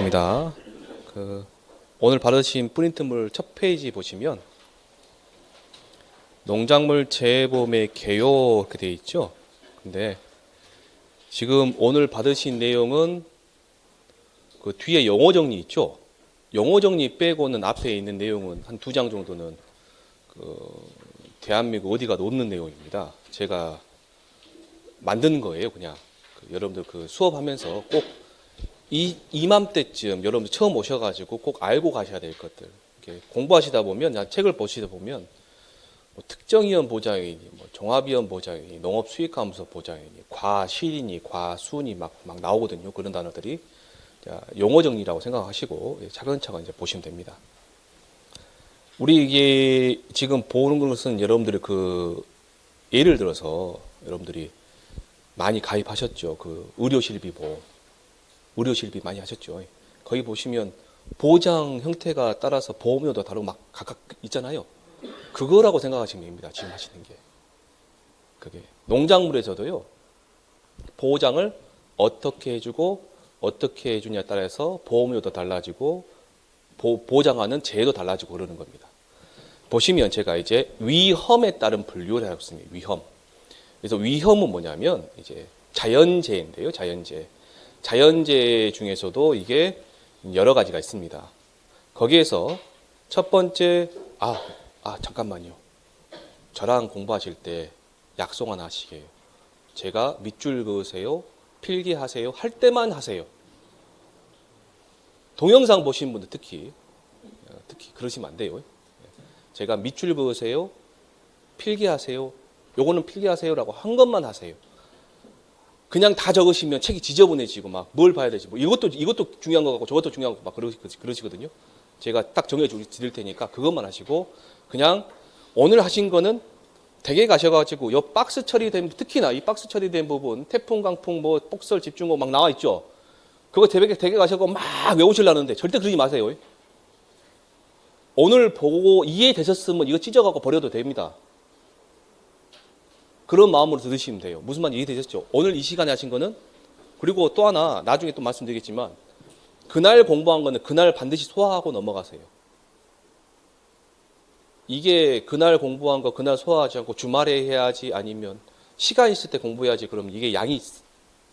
반갑습니다. 오늘 받으신 프린트물 첫 페이지 보시면 농작물 재보험의 개요 이렇게 되어 있죠. 근데 지금 오늘 받으신 내용은 그 뒤에 용어 정리 있죠. 용어 정리 빼고는 앞에 있는 내용은 한 2장 정도는 대한민국 어디가 놓는 내용입니다. 제가 만든 거예요, 그냥. 여러분들 수업하면서 꼭 이맘때쯤 여러분들 처음 오셔가지고 꼭 알고 가셔야 될 것들. 이렇게 공부하시다 보면, 책을 보시다 보면, 뭐 특정위험 보장이니, 뭐 종합위험 보장이니, 농업수익감소 보장이니, 과실이니, 과수니 막 나오거든요. 그런 단어들이. 자, 용어 정리라고 생각하시고 차근차근 이제 보시면 됩니다. 우리 이게 지금 보는 것은 여러분들이 예를 들어서 여러분들이 많이 가입하셨죠. 의료실비 보험. 의료실비 많이 하셨죠. 거기 보시면 보장 형태가 따라서 보험료도 다르고 막 각각 있잖아요. 그거라고 생각하시면 됩니다. 지금 하시는 게. 그게 농작물에서도요. 보장을 어떻게 해주고 어떻게 해주냐에 따라서 보험료도 달라지고 보장하는 재도 달라지고 그러는 겁니다. 보시면 제가 이제 위험에 따른 분류를 하고 있습니다. 위험. 그래서 위험은 뭐냐면 이제 자연재해인데요. 자연재해 중에서도 이게 여러 가지가 있습니다. 거기에서 첫 번째, 잠깐만요. 저랑 공부하실 때 약속 하나 하시게요. 제가 밑줄 그으세요, 필기하세요, 할 때만 하세요. 동영상 보신 분들 특히 그러시면 안 돼요. 제가 밑줄 그으세요, 필기하세요, 요거는 필기하세요라고 한 것만 하세요. 그냥 다 적으시면 책이 지저분해지고 막 뭘 봐야 되지, 뭐 이것도 중요한 거 같고 저것도 중요한 거 막 그러시거든요. 제가 딱 정해 드릴 테니까 그것만 하시고, 그냥 오늘 하신 거는 댁에 가셔가지고 요 박스 처리된, 특히나 이 박스 처리된 부분, 태풍, 강풍, 뭐 폭설, 집중호우 막 나와 있죠. 그거 댁에 가셔서 막 외우시려는데 절대 그러지 마세요. 오늘 보고 이해되셨으면 이거 찢어갖고 버려도 됩니다. 그런 마음으로 들으시면 돼요. 무슨 말인지 이해되셨죠? 오늘 이 시간에 하신 거는, 그리고 또 하나 나중에 또 말씀드리겠지만, 그날 공부한 거는 그날 반드시 소화하고 넘어가세요. 이게 그날 공부한 거 그날 소화하지 않고 주말에 해야지, 아니면 시간 있을 때 공부해야지, 그러면 이게 양이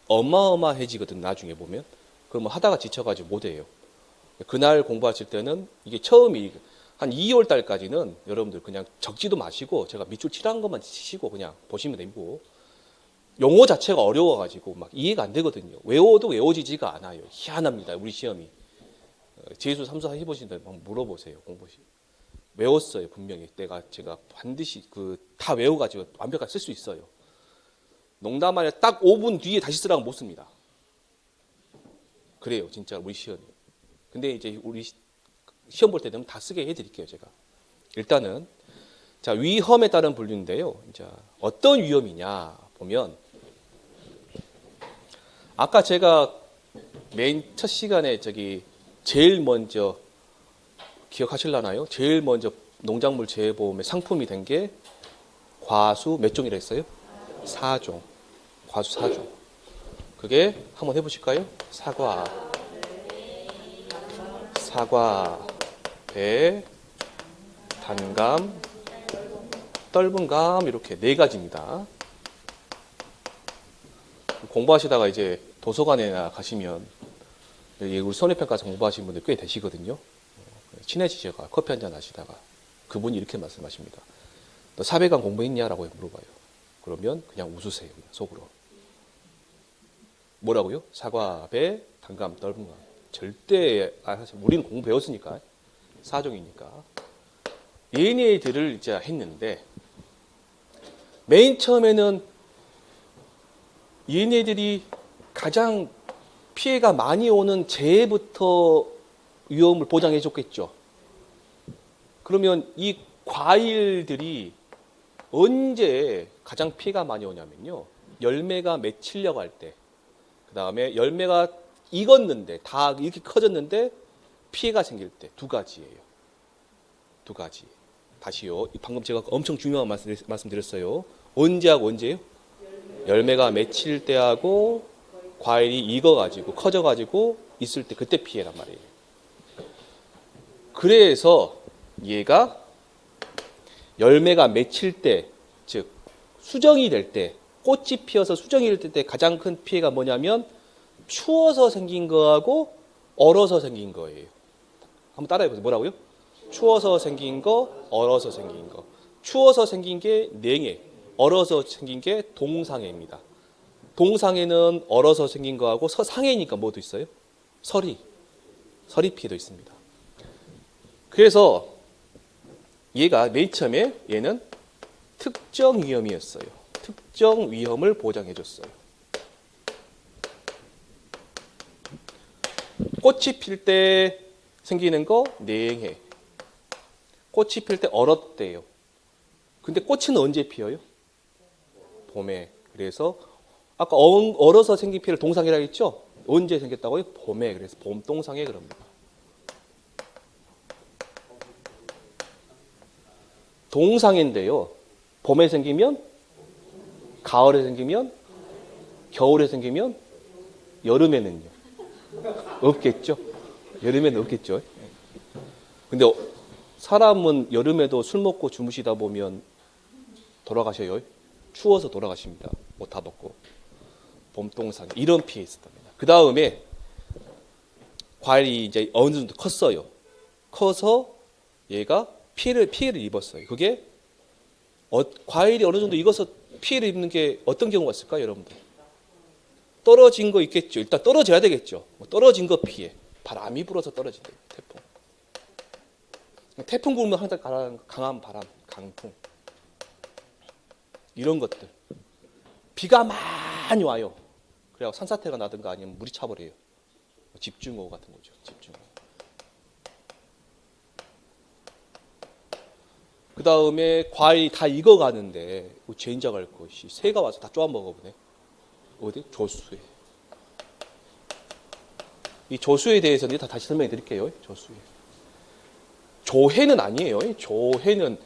어마어마해지거든. 나중에 보면. 그러면 하다가 지쳐가지고 못해요. 그날 공부하실 때는 이게 처음이 한 2월 달까지는 여러분들 그냥 적지도 마시고 제가 밑줄 칠한 것만 치시고 그냥 보시면 되고, 용어 자체가 어려워가지고 막 이해가 안 되거든요. 외워도 외워지지가 않아요. 희한합니다. 우리 시험이. 재수 3사 해보신 분 물어보세요. 공부시. 외웠어요. 분명히. 제가 반드시 다 외워가지고 완벽하게 쓸 수 있어요. 농담 아니라 딱 5분 뒤에 다시 쓰라고 못 씁니다. 그래요. 진짜 우리 시험이. 근데 이제 우리 시험 볼 때는 다 쓰게 해드릴게요. 제가. 일단은 자, 위험에 따른 분류인데요. 자, 어떤 위험이냐 보면, 아까 제가 맨 첫 시간에 제일 먼저 기억하실라나요? 제일 먼저 농작물 재보험의 상품이 된 게 과수 몇 종이라 했어요? 4종. 과수 4종. 그게 한번 해보실까요? 사과, 배, 단감, 떫은감, 이렇게 4가지입니다. 공부하시다가 이제 도서관에나 가시면 여기 우리 손해평가서 공부하시는 분들 꽤 되시거든요. 친해지셔가 커피 한잔 하시다가 그분이 이렇게 말씀하십니다. 너 사배강 공부했냐라고 물어봐요. 그러면 그냥 웃으세요. 그냥 속으로. 뭐라고요? 사과, 배, 단감, 떫은감. 절대 사실 우리는 공부 배웠으니까, 4종이니까. 얘네들을 이제 했는데, 맨 처음에는 얘네들이 가장 피해가 많이 오는 재해부터 위험을 보장해 줬겠죠. 그러면 이 과일들이 언제 가장 피해가 많이 오냐면요, 열매가 맺히려고 할 때, 그 다음에 열매가 익었는데 다 이렇게 커졌는데 피해가 생길 때. 2가지예요. 2가지. 다시요. 방금 제가 엄청 중요한 말씀드렸어요. 언제하고 언제요? 열매가 맺힐 때하고 과일이 익어가지고 커져가지고 있을 때 그때 피해란 말이에요. 그래서 얘가 열매가 맺힐 때, 즉 수정이 될 때, 꽃이 피어서 수정이 될 때 가장 큰 피해가 뭐냐면 추워서 생긴 거하고 얼어서 생긴 거예요. 한번 따라해보세요. 뭐라고요? 추워서 생긴 거, 얼어서 생긴 거. 추워서 생긴 게 냉해, 얼어서 생긴 게 동상해입니다. 동상해는 얼어서 생긴 거하고 상해니까 뭐도 있어요? 서리 피해도 있습니다. 그래서 얘가 맨 처음에 얘는 특정 위험이었어요. 특정 위험을 보장해줬어요. 꽃이 필 때 생기는 거 냉해. 꽃이 필 때 얼었대요. 근데 꽃은 언제 피어요? 봄에. 그래서 아까 얼어서 생긴 피해를 동상해라고 했죠? 언제 생겼다고요? 봄에. 그래서 봄동상해 그럽니다. 동상인데요. 봄에 생기면, 가을에 생기면, 겨울에 생기면, 여름에는요. 없겠죠? 여름에는 없겠죠? 근데 사람은 여름에도 술 먹고 주무시다 보면 돌아가셔요. 추워서 돌아가십니다. 옷 다 벗고. 봄동상 이런 피해 있었답니다. 그 다음에 과일이 이제 어느 정도 컸어요. 커서 얘가 피해를 입었어요. 그게 과일이 어느 정도 익어서 피해를 입는 게 어떤 경우가 있을까요, 여러분들? 떨어진 거 있겠죠. 일단 떨어져야 되겠죠. 떨어진 거 피해. 바람이 불어서 떨어진대요. 태풍. 태풍 불면 항상 강한 바람, 강풍. 이런 것들. 비가 많이 와요. 그래야 산사태가 나든가 아니면 물이 차버려요. 집중호우 같은 거죠. 집중호우. 그 다음에 과일이 다 익어가는데 젠장할 것이 새가 와서 다 쪼아 먹어보네. 어디? 조수에. 이 조수에 대해서는 다 다시 설명해 드릴게요. 조수에. 조해는 아니에요. 조해는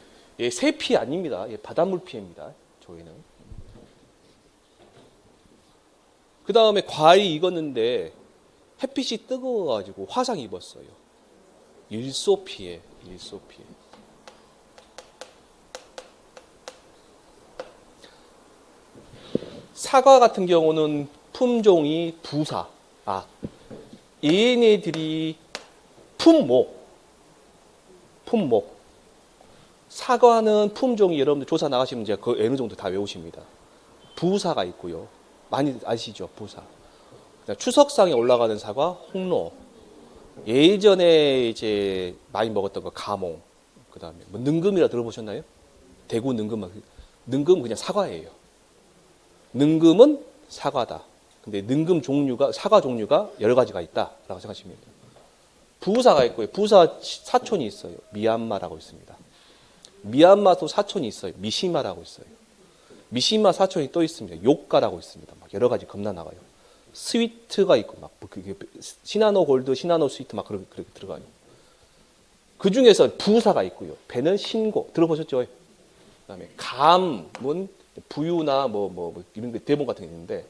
새 피해 아닙니다. 바닷물 피해입니다. 조해는. 그 다음에 과일이 익었는데 햇빛이 뜨거워가지고 화상 입었어요. 일소 피해, 일소 피해. 사과 같은 경우는 품종이 부사. 얘네들이 품목. 사과는 품종이 여러분들 조사 나가시면 이제 그 어느 정도 다 외우십니다. 부사가 있고요. 많이 아시죠? 부사. 추석상에 올라가는 사과, 홍로. 예전에 이제 많이 먹었던 거 가몽. 그다음에 뭐 능금이라 들어보셨나요? 대구 능금. 능금은 그냥 사과예요. 능금은 사과다. 근데 능금 종류가 사과 종류가 여러 가지가 있다라고 생각하시면 됩니다. 부사가 있고요. 부사 사촌이 있어요. 미얀마라고 있습니다. 미얀마도 사촌이 있어요. 미시마라고 있어요. 미시마 사촌이 또 있습니다. 요가라고 있습니다. 막 여러 가지 겁나 나가요. 스위트가 있고 막 시나노 골드, 시나노 스위트 막 그렇게 들어가요. 그 중에서 부사가 있고요. 배는 신고 들어보셨죠? 그다음에 감은 부유나 이런 게 대본 같은 게 있는데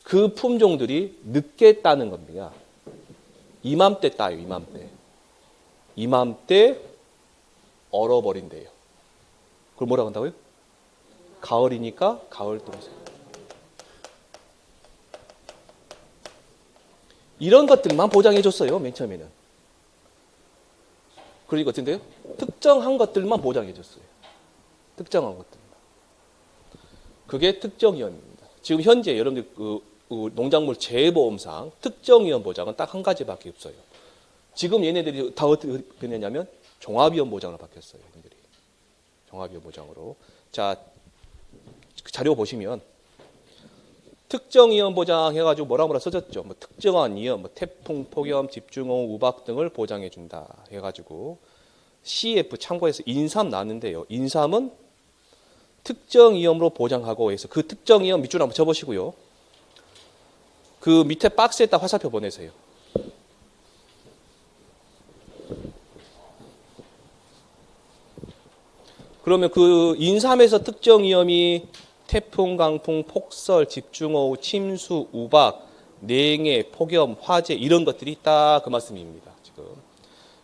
그 품종들이 늦게 따는 겁니다. 이맘때 따요. 이맘때 얼어버린대요. 그걸 뭐라고 한다고요? 가을이니까 가을동생. 이런 것들만 보장해줬어요. 맨 처음에는. 그러니까 어쩐데요? 특정한 것들만 보장해줬어요. 특정한 것들만. 그게 특정위험입니다. 지금 현재 여러분들 그 농작물 재해보험상 특정위험 보장은 딱 한 가지밖에 없어요. 지금 얘네들이 다 어떻게 변했냐면 종합위험 보장으로 바뀌었어요. 얘네들이. 종합위험 보장으로. 자, 자료 보시면 특정위험 보장 해가지고 뭐라 써졌죠. 뭐 특정한 위험, 뭐 태풍, 폭염, 집중호우, 우박 등을 보장해준다 해가지고 CF 참고해서 인삼 나왔는데요. 인삼은 특정 위험으로 보장하고 해서 그 특정 위험 밑줄 한번 쳐보시고요. 그 밑에 박스에다 화살표 보내세요. 그러면 그 인삼에서 특정 위험이 태풍, 강풍, 폭설, 집중호우, 침수, 우박, 냉해, 폭염, 화재 이런 것들이 딱 그 말씀입니다. 지금.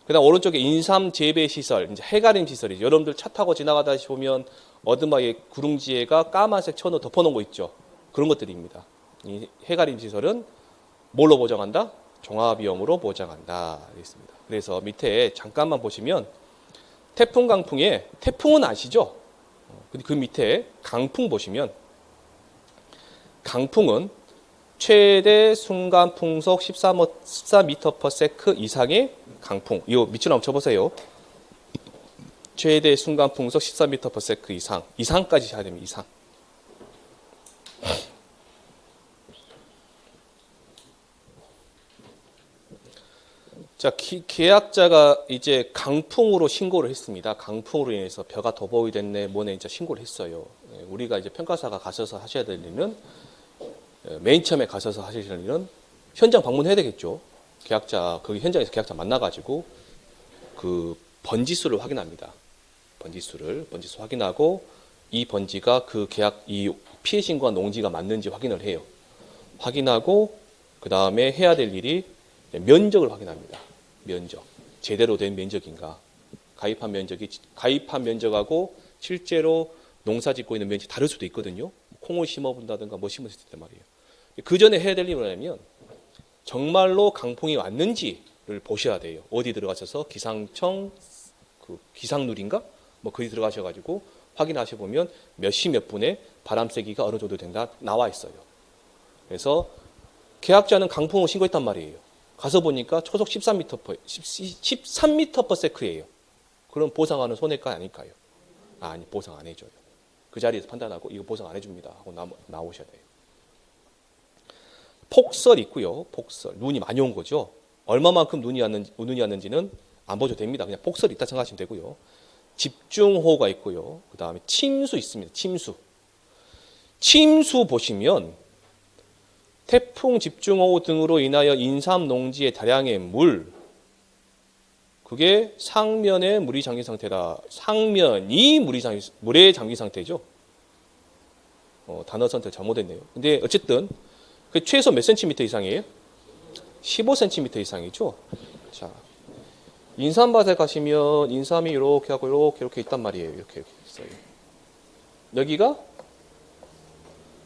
그다음 오른쪽에 인삼 재배 시설, 이제 해가림 시설이죠. 여러분들 차 타고 지나가다 보면 어드마에 구릉지에가 까만색 천으로 덮어놓은 거 있죠. 그런 것들입니다. 이 해가림 시설은 뭘로 보장한다? 종합위험으로 보장한다. 있습니다. 그래서 밑에 잠깐만 보시면 태풍 강풍에 태풍은 아시죠? 근데 그 밑에 강풍 보시면 강풍은 최대 순간 풍속 14m/s 이상의 강풍. 이거 밑으로 한번 쳐보세요. 최대 순간 풍속 14m/s 이상. 이상까지 해야 됩니다. 이상. 자, 계약자가 이제 강풍으로 신고를 했습니다. 강풍으로 인해서 벼가 더보이 됐네, 뭐네 이제 신고를 했어요. 우리가 이제 평가사가 가셔서 하셔야 될 일은 맨 처음에 가셔서 하실 일은 현장 방문해야 되겠죠. 계약자, 그 현장에서 계약자 만나가지고 그 번지수를 확인합니다. 번지수 확인하고 이 번지가 그 계약, 이 피해 신고한 농지가 맞는지 확인을 해요. 확인하고 그 다음에 해야 될 일이 면적을 확인합니다. 면적. 제대로 된 면적인가. 가입한 면적하고 실제로 농사 짓고 있는 면적이 다를 수도 있거든요. 콩을 심어본다든가 뭐 심을 수 있단 말이에요. 그 전에 해야 될 일이 뭐냐면 정말로 강풍이 왔는지를 보셔야 돼요. 어디 들어가셔서 기상청 그 기상누리인가? 뭐 거기 들어가셔가지고 확인하셔 보면 몇 시 몇 분에 바람 세기가 어느 정도 된다 나와 있어요. 그래서 계약자는 강풍을 신고했단 말이에요. 가서 보니까 초속 13m/s예요. 그럼 보상하는 손해가 아닐까요? 아니, 보상 안 해줘요. 그 자리에서 판단하고 이거 보상 안 해줍니다 하고 나오셔야 돼요. 폭설 있고요. 폭설. 눈이 많이 온 거죠. 얼마만큼 눈이 왔는지는 안 보셔도 됩니다. 그냥 폭설이 있다 생각하시면 되고요. 집중호우가 있고요. 그 다음에 침수 있습니다. 침수 보시면 태풍, 집중호우 등으로 인하여 인삼 농지의 다량의 물, 그게 상면에 물이 잠긴 상태다. 상면이 물에 잠긴 상태죠. 단어 선택 잘못했네요. 근데 어쨌든 그 최소 몇 센티미터 이상이에요? 15cm 이상이죠. 자, 인삼밭에 가시면 인삼이 이렇게 하고 이렇게 있단 말이에요. 이렇게 있어요. 여기가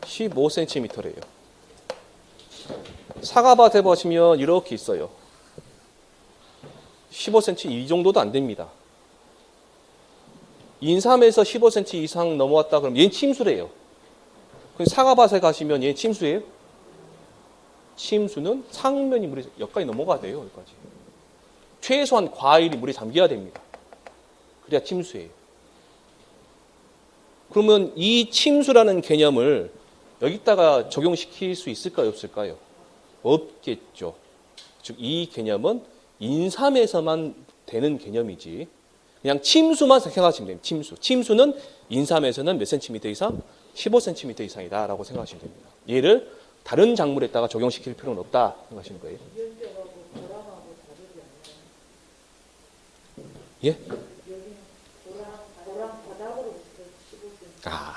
15cm래요. 사과밭에 보시면 이렇게 있어요. 15cm 이 정도도 안 됩니다. 인삼에서 15cm 이상 넘어왔다 그러면 얘는 침수래요. 그럼 사과밭에 가시면 얘는 침수예요? 침수는 상면이 물에 여기까지 넘어가야 돼요. 여기까지. 최소한 과일이 물에 잠겨야 됩니다. 그래야 침수예요. 그러면 이 침수라는 개념을 여기다가 적용시킬 수 있을까요? 없을까요? 없겠죠. 즉 이 개념은 인삼에서만 되는 개념이지 그냥 침수만 생각하시면 됩니다. 침수는 인삼에서는 몇 센티미터 이상? 15cm 이상이다라고 생각하시면 됩니다. 얘를 다른 작물에다가 적용시킬 필요는 없다 생각하시는 거예요. 예? 아,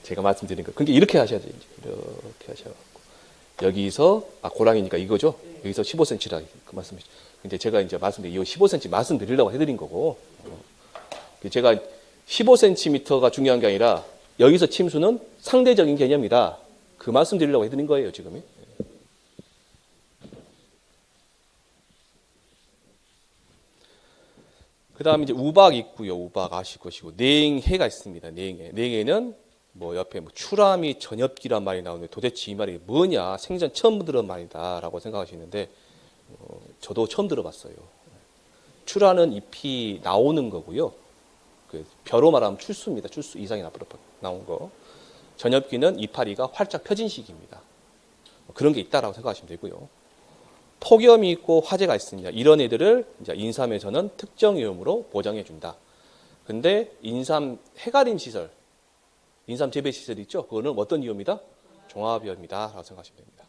제가 말씀드린 거. 그러니까 이렇게 하셔야 돼요. 이렇게 하셔갖고 여기서 고랑이니까 이거죠. 여기서 15cm라 그 말씀이죠. 근데 제가 이제 말씀드린 이 15cm 말씀드리려고 해드린 거고, 제가 15cm가 중요한 게 아니라 여기서 침수는 상대적인 개념이다. 그 말씀드리려고 해드린 거예요 지금. 그 다음에 이제 우박 있고요. 우박 아실 것이고 냉해가 있습니다. 냉해는 뭐 옆에 뭐 추라미 전엽기란 말이 나오는데 도대체 이 말이 뭐냐 생전 처음 들은 말이다라고 생각하시는데 저도 처음 들어봤어요. 추라는 잎이 나오는 거고요. 그 벼로 말하면 출수입니다. 출수 이상이 나온 거. 전엽기는 이파리가 활짝 펴진 시기입니다. 그런 게 있다라고 생각하시면 되고요. 폭염이 있고 화재가 있습니다. 이런 애들을 이제 인삼에서는 특정 위험으로 보장해 준다. 근데 인삼 해가림 시설, 인삼 재배 시설 있죠? 그거는 어떤 위험이다? 종합위험이다라고 생각하시면 됩니다.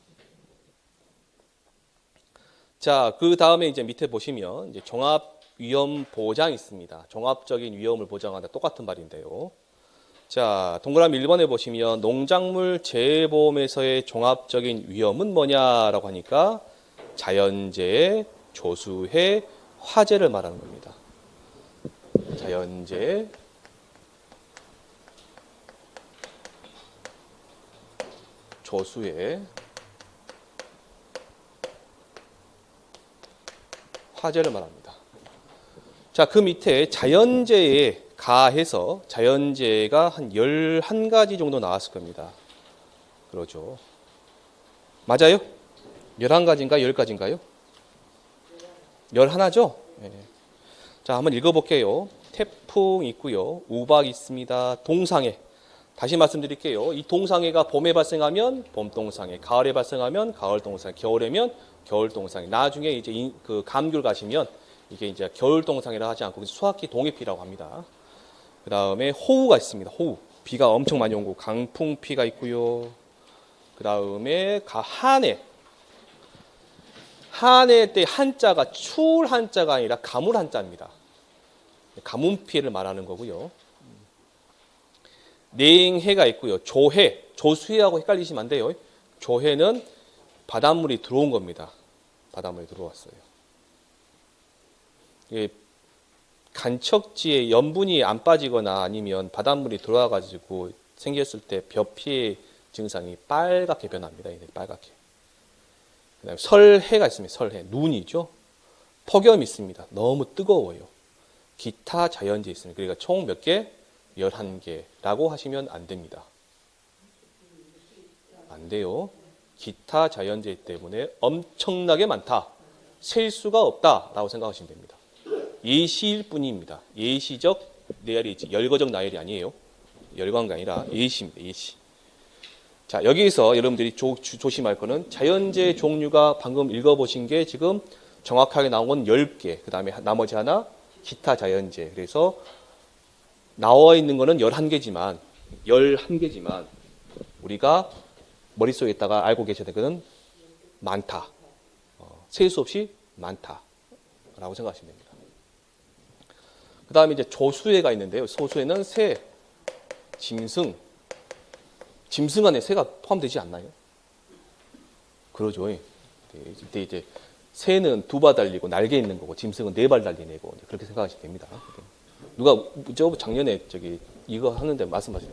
자, 그 다음에 이제 밑에 보시면 이제 종합위험 보장 있습니다. 종합적인 위험을 보장한다. 똑같은 말인데요. 자, 동그라미 1번에 보시면 농작물 재배보험에서의 종합적인 위험은 뭐냐라고 하니까 자연재해, 조수해, 화재를 말하는 겁니다. 자연재해, 조수해, 화재를 말합니다. 자, 그 밑에 자연재해에 가해서 자연재해가 한 11가지 정도 나왔을 겁니다. 그러죠. 맞아요? 11가지인가 10가지인가요? 11죠? 네. 자, 한번 읽어볼게요. 태풍 있고요. 우박 있습니다. 동상해. 다시 말씀드릴게요. 이 동상해가 봄에 발생하면 봄동상해, 가을에 발생하면 가을동상해, 겨울에면 겨울동상해. 나중에 이제 그 감귤 가시면 이게 이제 겨울동상해라 하지 않고 수학기 동해피라고 합니다. 그 다음에 호우가 있습니다. 호우. 비가 엄청 많이 온 거. 강풍피가 있고요. 그 다음에 한해. 한해 때 한자가 추울 한자가 아니라 가물 한자입니다. 가뭄피해를 말하는 거고요. 냉해가 있고요. 조해. 조수해하고 헷갈리시면 안 돼요. 조해는 바닷물이 들어온 겁니다. 바닷물이 들어왔어요. 간척지에 염분이 안 빠지거나 아니면 바닷물이 들어와가지고 생겼을 때 벼피의 증상이 빨갛게 변합니다. 빨갛게. 그다음에 설해가 있습니다. 설해. 눈이죠. 폭염이 있습니다. 너무 뜨거워요. 기타 자연재해 있습니다. 그러니까 총 몇 개? 11개라고 하시면 안 됩니다. 안 돼요. 기타 자연재해 때문에 엄청나게 많다. 셀 수가 없다라고 생각하시면 됩니다. 예시일 뿐입니다. 예시적 나열이지 열거적 나열이 아니에요. 열거한 게 아니라 예시입니다. 예시. 자, 여기서 여러분들이 조심할 거는 자연재해 종류가 방금 읽어보신 게 지금 정확하게 나온 건 10개. 그 다음에 나머지 하나 기타 자연재해. 그래서 나와 있는 거는 11개지만 우리가 머릿속에 있다가 알고 계셔야 될 것은 많다. 셀 수 없이 많다라고 생각하시면 됩니다. 그 다음에 이제 조수해가 있는데요. 소수해는 새, 짐승. 짐승 안에 새가 포함되지 않나요? 그러죠. 이때 이제 새는 2발 달리고 날개 있는 거고 짐승은 4발 달리는 거고 그렇게 생각하시면 됩니다. 누가 작년에 이거 하는데 말씀하시죠.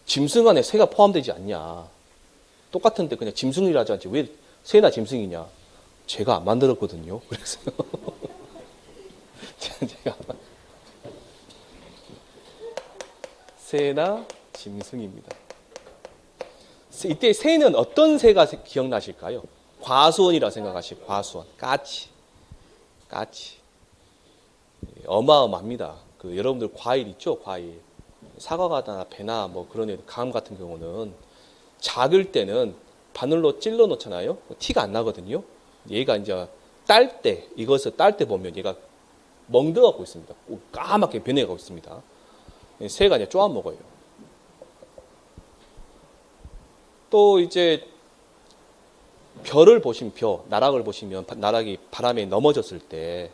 짐승 안에 새가 포함되지 않냐. 똑같은데 그냥 짐승이라지 않지 왜 새나 짐승이냐. 제가 안 만들었거든요. 그래서 제가 새나 짐승입니다. 이때 새는 어떤 새가 기억나실까요? 과수원이라 생각하시고 과수원, 까치. 어마어마합니다. 여러분들 과일 있죠? 과일. 사과가나 배나 뭐 그런 애, 감 같은 경우는 작을 때는 바늘로 찔러 놓잖아요. 티가 안 나거든요. 얘가 이제 이것을 딸 때 보면 얘가 멍들어가고 있습니다. 까맣게 변해가고 있습니다. 새가 이제 쪼아 먹어요. 또 이제 별을 보시면 나락을 보시면 나락이 바람에 넘어졌을 때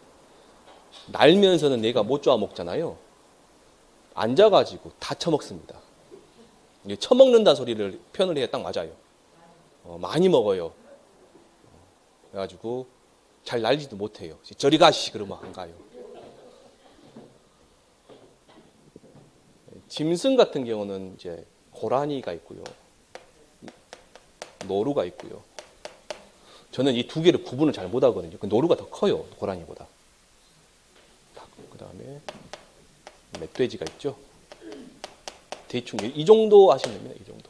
날면서는 얘가 못 쪼아 먹잖아요. 앉아가지고 다 처먹습니다. 처먹는다 소리를 표현을 해야 딱 맞아요. 많이 먹어요. 그래가지고 잘 날지도 못해요. 저리 가시 그러면 안 가요. 짐승 같은 경우는 이제 고라니가 있고요. 노루가 있고요. 저는 이 2개를 구분을 잘 못하거든요. 노루가 더 커요. 고라니보다. 그 다음에 멧돼지가 있죠. 대충 이 정도 하시면 됩니다. 이 정도.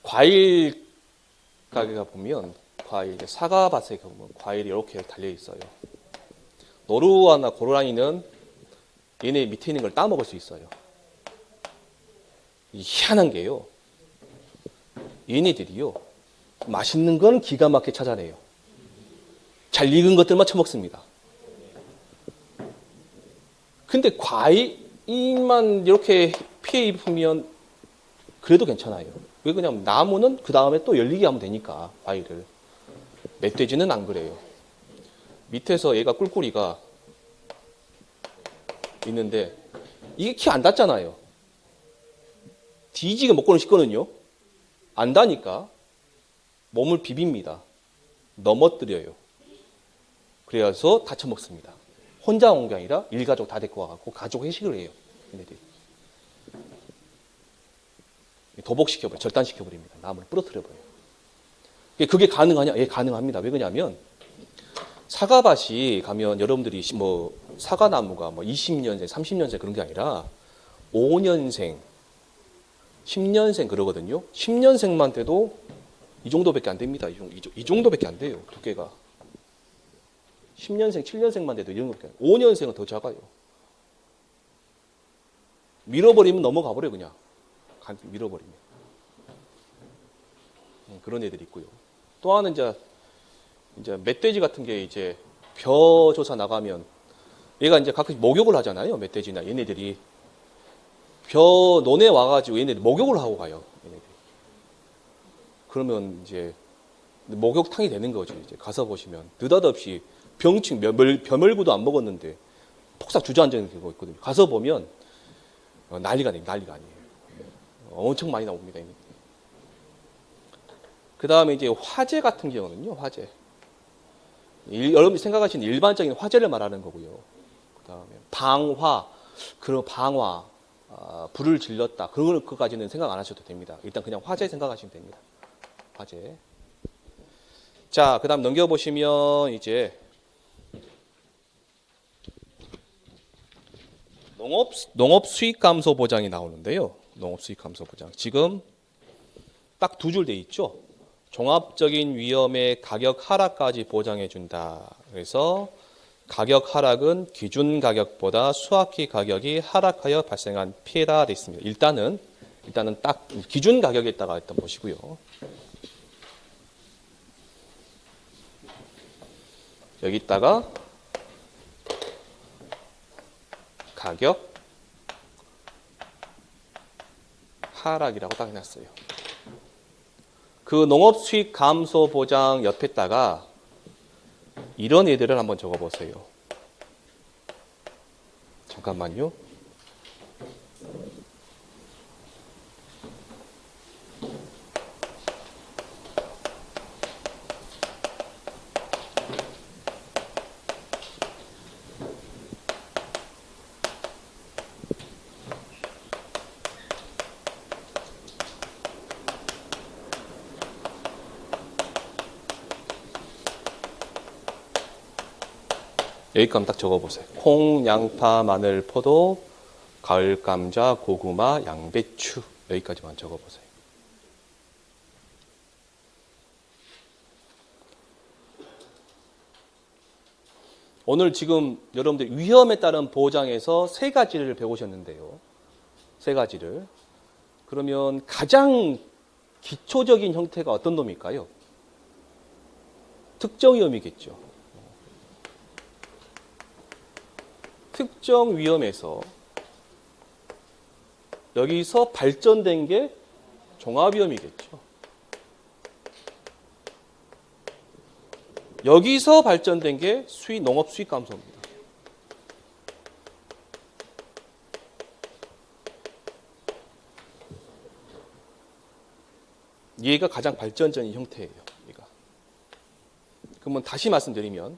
과일 가게가 보면 사과밭에 보면 과일이 이렇게 달려 있어요. 노루와나 고라니는 얘네 밑에 있는 걸 따먹을 수 있어요. 희한한 게요. 얘네들이요. 맛있는 건 기가 막히게 찾아내요. 잘 익은 것들만 처먹습니다. 근데 과일만 이렇게 피해 입으면 그래도 괜찮아요. 왜 그냥 나무는 그 다음에 또 열리게 하면 되니까 과일을. 멧돼지는 안 그래요. 밑에서 얘가 꿀꿀이가 있는데 이게 키 안 닿잖아요. 뒤지게 먹고는 싶거든요. 안 닿으니까 몸을 비빕니다. 넘어뜨려요. 그래서 다쳐 먹습니다. 혼자 온 게 아니라 일가족 다 데리고 와갖고 가족 회식을 해요. 얘네들이. 도복시켜버려요. 절단시켜버립니다. 나무를 부러뜨려버려요. 그게 가능하냐? 예, 가능합니다. 왜 그러냐면 사과밭이 가면 여러분들이 뭐 사과나무가 뭐 20년생, 30년생 그런 게 아니라 5년생, 10년생 그러거든요. 10년생만 돼도 이 정도밖에 안 됩니다. 이 정도밖에 안 돼요. 두께가. 10년생, 7년생만 돼도 이 정도밖에 안 돼요. 5년생은 더 작아요. 밀어버리면 넘어가 버려요, 그냥. 밀어버리면. 그런 애들이 있고요. 또 하나는 이제 멧돼지 같은 게 이제 벼 조사 나가면 얘가 이제 가끔 목욕을 하잖아요. 멧돼지나 얘네들이. 벼 논에 와가지고 얘네들 목욕을 하고 가요. 얘네들이. 그러면 이제 목욕탕이 되는 거죠. 이제 가서 보시면 느닷없이 병충 벼멸구도 안 먹었는데 폭삭 주저앉아 있는 경우가 있거든요. 가서 보면 난리가 아니에요. 엄청 많이 나옵니다. 그 다음에 이제 화재 같은 경우는요. 화재. 여러분이 생각하시는 일반적인 화재를 말하는 거고요. 그 다음에 방화, 불을 질렀다. 그런 것까지는 생각 안 하셔도 됩니다. 일단 그냥 화재 생각하시면 됩니다. 화재. 자, 그 다음 넘겨보시면 이제 농업 수익 감소 보장이 나오는데요. 농업 수익 감소 보장. 지금 딱 두 줄 돼 있죠. 종합적인 위험의 가격 하락까지 보장해 준다. 그래서 가격 하락은 기준 가격보다 수확기 가격이 하락하여 발생한 피해다 돼 있습니다. 일단은 딱 기준 가격에다가 일단 보시고요. 여기다가 가격 하락이라고 딱 해놨어요. 그 농업 수익 감소 보장 옆에다가 이런 애들을 한번 적어보세요. 잠깐만요. 여기까지 딱 적어보세요. 콩, 양파, 마늘, 포도, 가을 감자, 고구마, 양배추. 여기까지만 적어보세요. 오늘 지금 여러분들 위험에 따른 보장에서 세 가지를 배우셨는데요. 세 가지를. 그러면 가장 기초적인 형태가 어떤 놈일까요? 특정 위험이겠죠. 특정 위험에서 여기서 발전된 게 종합위험이겠죠. 여기서 발전된 게 농업 수익 감소입니다. 얘가 가장 발전적인 형태예요. 얘가. 그러면 다시 말씀드리면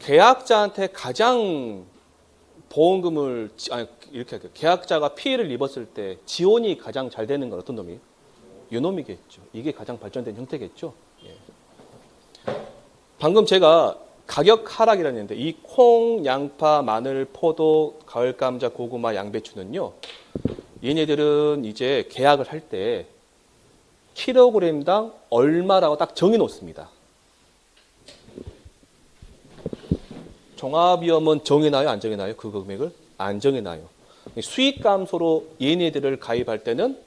계약자한테 가장 보험금을 이렇게 할게요. 계약자가 피해를 입었을 때 지원이 가장 잘 되는 건 어떤 놈이에요? 이 놈이겠죠. 이게 가장 발전된 형태겠죠. 예. 방금 제가 가격 하락이라는 했는데 이 콩, 양파, 마늘, 포도, 가을 감자, 고구마, 양배추는요. 얘네들은 이제 계약을 할 때 킬로그램당 얼마라고 딱 정해 놓습니다. 종합위험은 정해놔요? 안 정해놔요? 그 금액을? 안 정해놔요. 수익 감소로 얘네들을 가입할 때는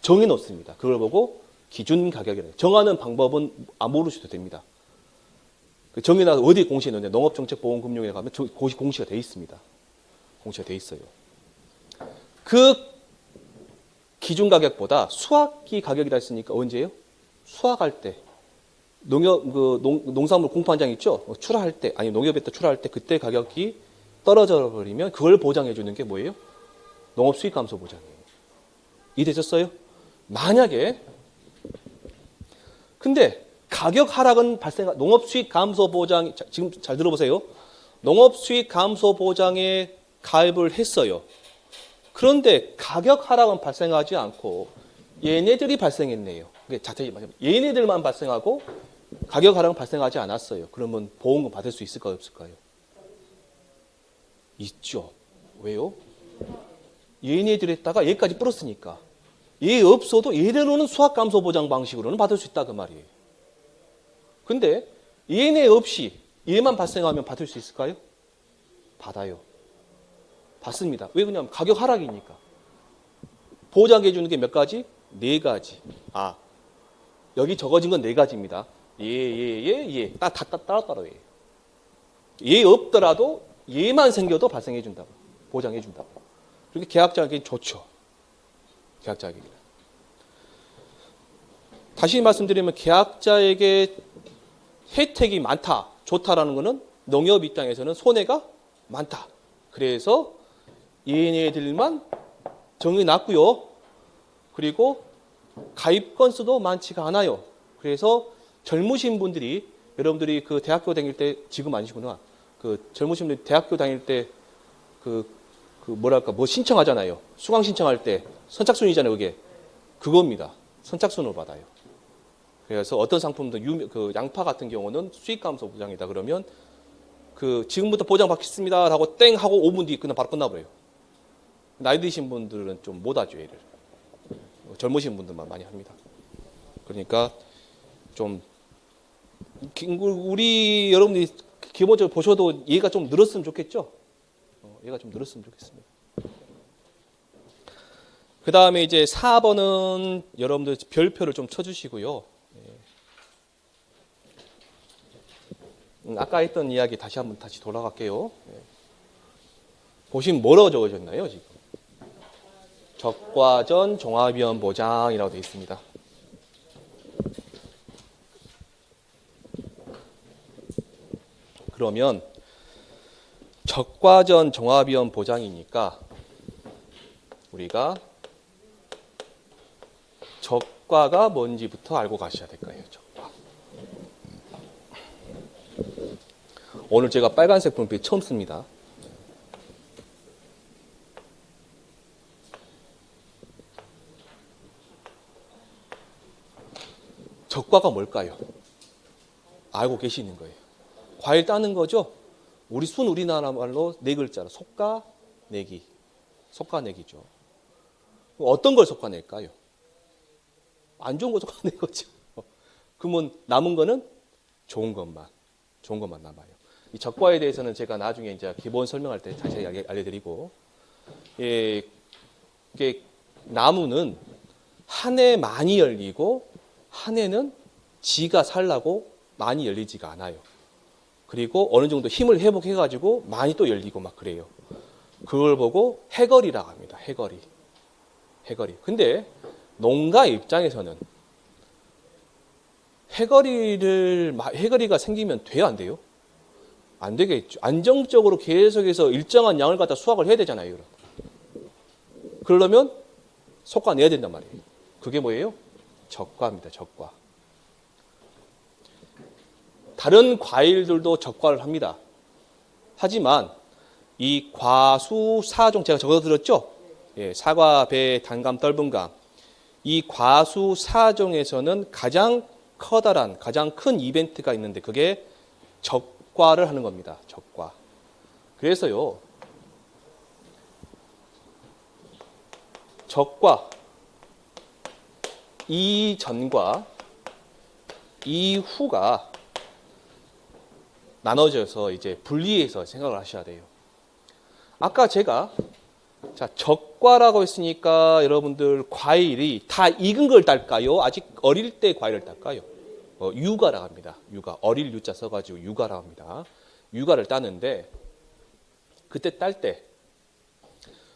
정해놓습니다. 그걸 보고 기준 가격이래요. 정하는 방법은 안 모르셔도 됩니다. 정해놔서 어디에 공시해놓는데 농업정책보험금융에 가면 공시가 돼 있습니다. 공시가 돼 있어요. 그 기준 가격보다 수확기 가격이라 했으니까 언제예요? 수확할 때. 농산물 공판장 있죠? 출하할 때, 아니 농협에다 출하할 때 그때 가격이 떨어져 버리면 그걸 보장해 주는 게 뭐예요? 농업 수익 감소 보장이에요. 이해되셨어요? 만약에 근데 가격 하락은 농업 수익 감소 보장 지금 잘 들어보세요. 농업 수익 감소 보장에 가입을 했어요. 그런데 가격 하락은 발생하지 않고 얘네들이 발생했네요. 자세히 말하면 얘네들만 발생하고 가격 하락은 발생하지 않았어요. 그러면 보험금 받을 수 있을까요? 없을까요? 있죠. 왜요? 얘네들에다가 얘까지 플러스니까. 얘 없어도 얘대로는 수학 감소 보장 방식으로는 받을 수 있다 그 말이에요. 근데 얘네 없이 얘만 발생하면 받을 수 있을까요? 받아요. 받습니다. 왜 그러냐면 가격 하락이니까. 보장해 주는 게 몇 가지? 네 가지. 여기 적어진 건 네 가지입니다. 예. 따로 예. 얘 없더라도 얘만 생겨도 발생해 준다고. 보장해 준다고. 그렇게 계약자에게 좋죠. 계약자에게. 다시 말씀드리면 계약자에게 혜택이 많다, 좋다라는 것은 농협 입장에서는 손해가 많다. 그래서 얘네들만 정해놨고요. 그리고 가입 건수도 많지가 않아요. 그래서 젊으신 분들이 여러분들이 그 대학교 다닐 때 지금 아니시구나. 그 젊으신 분들이 대학교 다닐 때 뭐 신청하잖아요. 수강 신청할 때 선착순이잖아요. 그겁니다. 선착순으로 받아요. 그래서 어떤 상품도 양파 같은 경우는 수익 감소 보장이다 그러면 지금부터 보장 받겠습니다 하고 땡 하고 5분 뒤에 그냥 바로 끝나버려요. 나이 드신 분들은 좀 못 하죠, 얘를. 젊으신 분들만 많이 합니다. 그러니까 좀 우리 여러분들이 기본적으로 보셔도 얘가 좀 늘었으면 좋겠죠. 얘가 좀 늘었으면 좋겠습니다. 그 다음에 이제 4번은 여러분들 별표를 좀 쳐주시고요. 아까 했던 이야기 다시 돌아갈게요. 보시면 뭐라고 적어졌나요, 지금? 적과전 종합위험 보장이라고 되어 있습니다. 그러면 적과전 종합위험 보장이니까 우리가 적과가 뭔지부터 알고 가셔야 될 거예요. 적과. 오늘 제가 빨간색 분필 처음 씁니다. 적과가 뭘까요? 알고 계시는 거예요. 과일 따는 거죠? 우리나라 말로 네 글자로 속가내기. 속가내기죠. 어떤 걸 속가낼까요? 안 좋은 거 속가낼 거죠. 그러면 남은 거는 좋은 것만 남아요. 이 적과에 대해서는 제가 나중에 이제 기본 설명할 때 자세히 알려드리고, 이게 나무는 한 해 많이 열리고 한 해는 지가 살라고 많이 열리지가 않아요. 그리고 어느 정도 힘을 회복해가지고 많이 또 열리고 막 그래요. 그걸 보고 해거리라고 합니다. 해거리. 근데 농가 입장에서는 해거리가 생기면 돼요, 안 돼요? 안 되겠죠. 안정적으로 계속해서 일정한 양을 갖다 수확을 해야 되잖아요. 그러려면 속가내야 된단 말이에요. 그게 뭐예요? 적과입니다. 적과. 다른 과일들도 적과를 합니다. 하지만 이 과수사종 제가 적어드렸죠? 사과, 배, 단감, 떫은감. 이 과수사종에서는 가장 커다란, 가장 큰 이벤트가 있는데 그게 적과를 하는 겁니다. 적과. 그래서요. 적과 이전과 이후가 나눠져서 이제 분리해서 생각을 하셔야 돼요. 아까 제가 적과라고 했으니까 여러분들 과일이 다 익은 걸 딸까요? 아직 어릴 때 과일을 딸까요? 유가라고 합니다. 유가. 어릴 유자 써가지고 유가라고 합니다. 유가를 따는데 그때 딸 때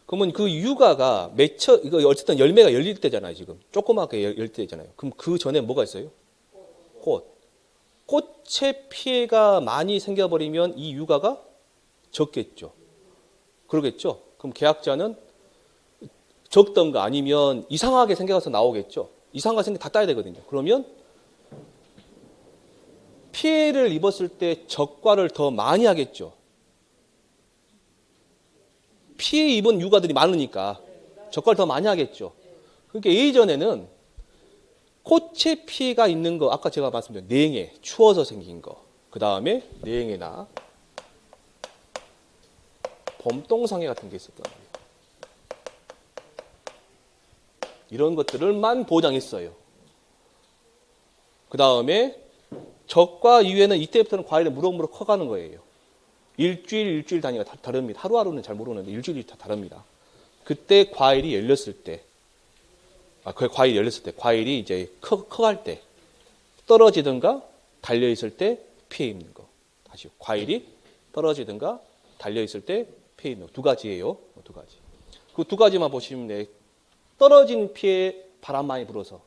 그러면 그 유가가 이거 어쨌든 열매가 열릴 때잖아요, 지금. 조그맣게 열릴 때잖아요. 그럼 그 전에 뭐가 있어요? 꽃. 꽃에 피해가 많이 생겨버리면 이 유가가 적겠죠. 그러겠죠. 그럼 계약자는 적던가 아니면 이상하게 생겨서 나오겠죠. 이상하게 생겨 다 따야 되거든요. 그러면 피해를 입었을 때 적과를 더 많이 하겠죠. 피해 입은 유가들이 많으니까 적과를 더 많이 하겠죠. 그러니까 예전에는 코체 피해가 있는 거, 아까 제가 말씀드린 냉해, 추워서 생긴 거, 그 다음에 냉해나 봄동상해 같은 게 있었단 말이에요. 이런 것들을만 보장했어요. 그 다음에 적과 이후에는 이때부터는 과일이 무럭무럭 커가는 거예요. 일주일 단위가 다릅니다. 하루하루는 잘 모르는데 일주일이 다 다릅니다. 그때 과일이 열렸을 때, 과일이 열렸을 때, 과일이 이제 커갈 때, 떨어지든가 달려있을 때 피해 입는 거. 다시 과일이 떨어지든가 달려있을 때 피해 입는 거. 두 가지예요. 두 가지. 그 두 가지만 보시면 돼. 떨어진 피해 바람 많이 불어서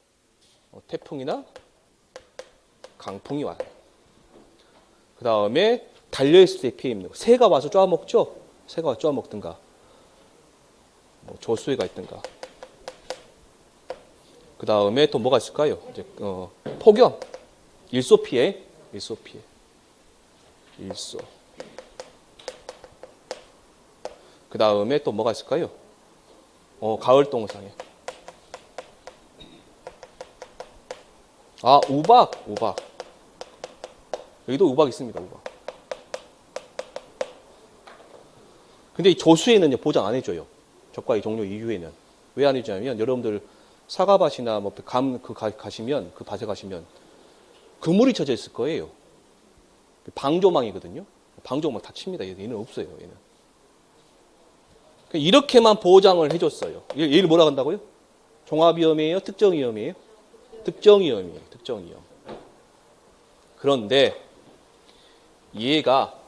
태풍이나 강풍이 와요. 그 다음에 달려있을 때 피해 입는 거. 새가 와서 쪼아먹죠? 새가 와서 쪼아먹든가, 뭐 조수해가 있든가. 그 다음에 또 뭐가 있을까요? 이제, 폭염, 일소 피해. 그 다음에 또 뭐가 있을까요? 가을 동상해. 우박. 여기도 우박 있습니다, 우박. 근데 이 조수에는 보장 안 해줘요. 적과의 종료 이후에는. 왜 안 해주냐면, 여러분들 사과밭이나 뭐 가시면, 그 밭에 가시면 그물이 쳐져 있을 거예요. 방조망이거든요. 방조망 다 칩니다. 얘는 없어요, 얘는. 이렇게만 보장을 해줬어요. 얘를 뭐라 한다고요? 종합위험이에요? 특정위험이에요? 특정위험이에요. 특정위험. 그런데 얘가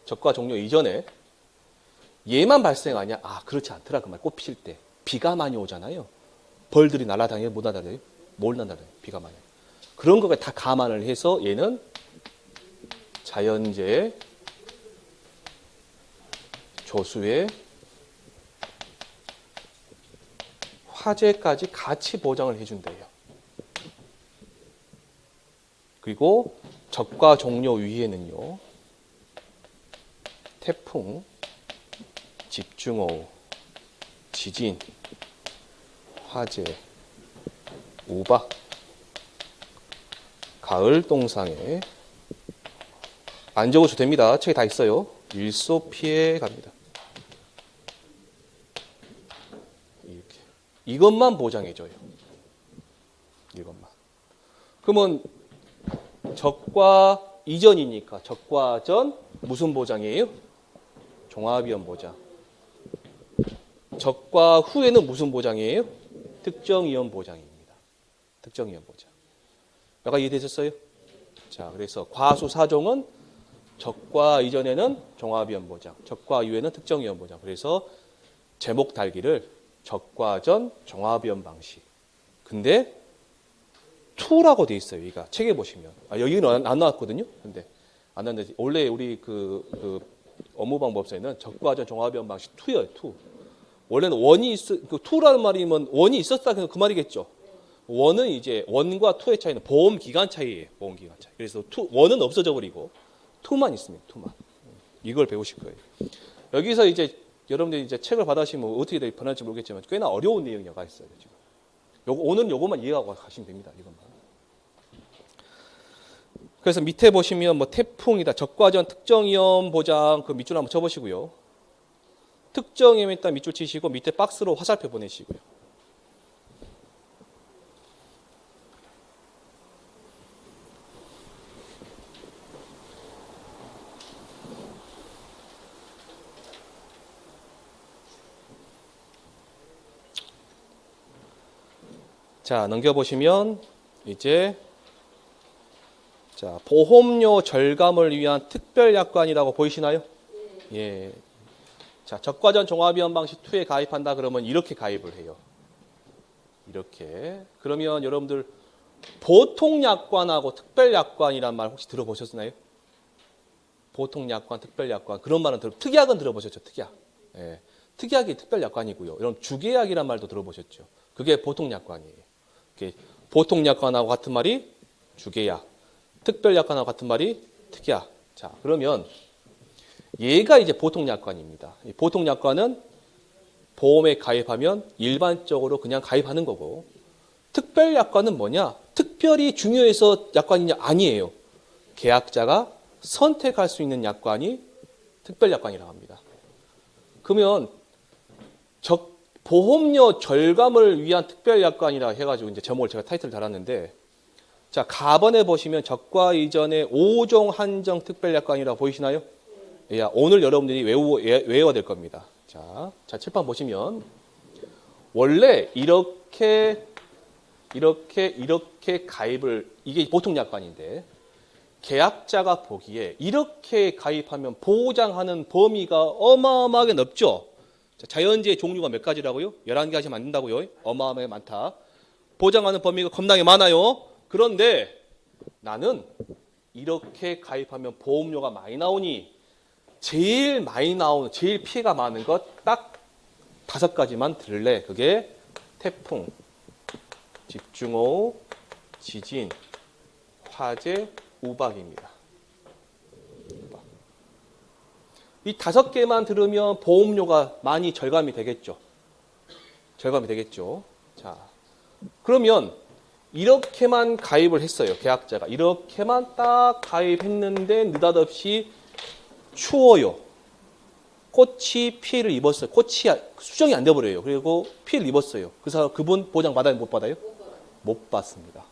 적과 종료 이전에 얘만 발생하냐? 그렇지 않더라. 그 말. 꽃 피실 때 비가 많이 오잖아요. 벌들이 날아다녀요? 못 날아다녀요? 뭘 날아다녀요? 비가 많이. 그런 거가 다 감안을 해서 얘는 자연재해, 조수의, 화재까지 같이 보장을 해준대요. 그리고 적과 종료 위에는요, 태풍, 집중호우, 지진, 화재, 우박, 가을 동상에 안 적어도 됩니다. 책에 다 있어요. 일소 피해 갑니다. 이렇게. 이것만 보장해줘요. 이것만. 그러면 적과 이전이니까 적과 전 무슨 보장이에요? 종합위험 보장. 적과 후에는 무슨 보장이에요? 특정위험 보장입니다. 특정위험 보장. 여기가 이해되셨어요? 자, 그래서 과수사종은 적과 이전에는 종합위험 보장, 적과 이후에는 특정위험 보장. 그래서 제목 달기를 적과 전 종합위험 방식. 근데 2라고 돼 있어요. 여기가 책에 보시면. 여기는 안 나왔거든요. 근데 안 나왔는데 원래 우리 그 업무방법서에는 적과 전 종합위험 방식 2예요. 2. 원래는 원이 그 2라는 말이면 원이 있었다 그 말이겠죠. 원은 이제 원과 2의 차이는 보험 기간 차이예요. 보험 기간 차이. 그래서 원은 없어져 버리고 2만 있습니다. 2만. 이걸 배우실 거예요. 여기서 이제 여러분들이 이제 책을 받으시면 어떻게 변할지 모르겠지만 꽤나 어려운 내용이 나가 있어요. 지금. 오늘은 요것만 이해하고 가시면 됩니다. 이것만. 그래서 밑에 보시면 뭐 태풍이다, 적과전 특정위험 보장 그 밑줄 한번 쳐보시고요. 특정위험에 일단 밑줄 치시고 밑에 박스로 화살표 보내시고요. 자, 넘겨보시면 이제 자, 보험료 절감을 위한 특별약관이라고 보이시나요? 예. 자, 적과전 종합위험 방식 2에 가입한다 그러면 이렇게 가입을 해요. 이렇게. 그러면 여러분들 보통약관하고 특별약관이란 말 혹시 들어보셨나요? 보통약관, 특별약관. 그런 말은 특약은 들어보셨죠? 특약. 예. 특이하게 특별약관이고요. 여러분 주계약이란 말도 들어보셨죠? 그게 보통약관이에요. 보통약관하고 같은 말이 주계약, 특별약관하고 같은 말이 특약. 자, 그러면 얘가 이제 보통약관입니다. 이 보통약관은 보험에 가입하면 일반적으로 그냥 가입하는 거고, 특별약관은 뭐냐? 특별히 중요해서 약관이냐? 아니에요. 계약자가 선택할 수 있는 약관이 특별약관이라고 합니다. 그러면 보험료 절감을 위한 특별약관이라 해가지고 이제 제목을 제가 타이틀 달았는데, 자, 가번에 보시면 적과 이전의 5종 한정 특별약관이라고 보이시나요? 야, 오늘 여러분들이 외워야 될 겁니다. 자, 칠판 보시면 원래 이렇게 가입을, 이게 보통 약관인데 계약자가 보기에 이렇게 가입하면 보장하는 범위가 어마어마하게 넓죠. 자, 자연재해 종류가 몇 가지라고요? 11가지 만든다고요? 어마어마하게 많다. 보장하는 범위가 겁나게 많아요. 그런데 나는 이렇게 가입하면 보험료가 많이 나오니 제일 많이 나오는, 제일 피해가 많은 것 딱 5가지만 들래. 그게 태풍, 집중호우, 지진, 화재, 우박입니다. 이 5개만 들으면 보험료가 많이 절감이 되겠죠. 자, 그러면 이렇게만 가입을 했어요. 계약자가 이렇게만 딱 가입했는데 느닷없이 추워요. 꽃이 피해를 입었어요. 꽃이 수정이 안 돼버려요. 그리고 피해를 입었어요. 그래서 그분 보장 받아요? 못 받아요? 못 받습니다.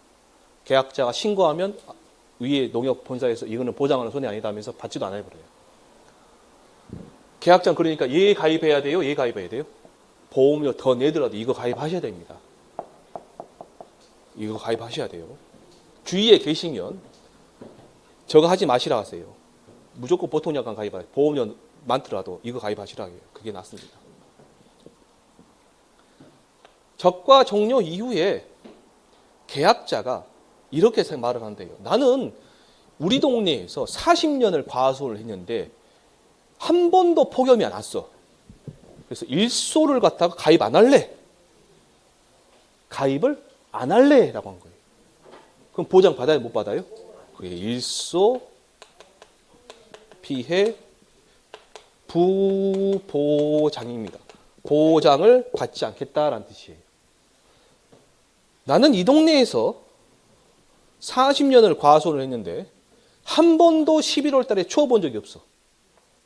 계약자가 신고하면 위에 농협본사에서 이거는 보장하는 손해 아니다 하면서 받지도 않아 버려요. 계약자는 그러니까 얘 가입해야 돼요? 얘 가입해야 돼요? 보험료 더 내더라도 이거 가입하셔야 됩니다. 이거 가입하셔야 돼요. 주위에 계시면 저거 하지 마시라 하세요. 무조건 보통약관 가입하세요. 보험료 많더라도 이거 가입하시라 해요. 그게 낫습니다. 적과 종료 이후에 계약자가 이렇게 말을 한대요. 나는 우리 동네에서 40년을 과소를 했는데 한 번도 폭염이 안 왔어. 그래서 일소를 갖다가 가입 안 할래. 가입을 안 할래 라고 한 거예요. 그럼 보장 받아요? 못 받아요? 그게 일소 피해 부보장입니다. 보장을 받지 않겠다라는 뜻이에요. 나는 이 동네에서 40년을 과소를 했는데 한 번도 11월 달에 추워 본 적이 없어.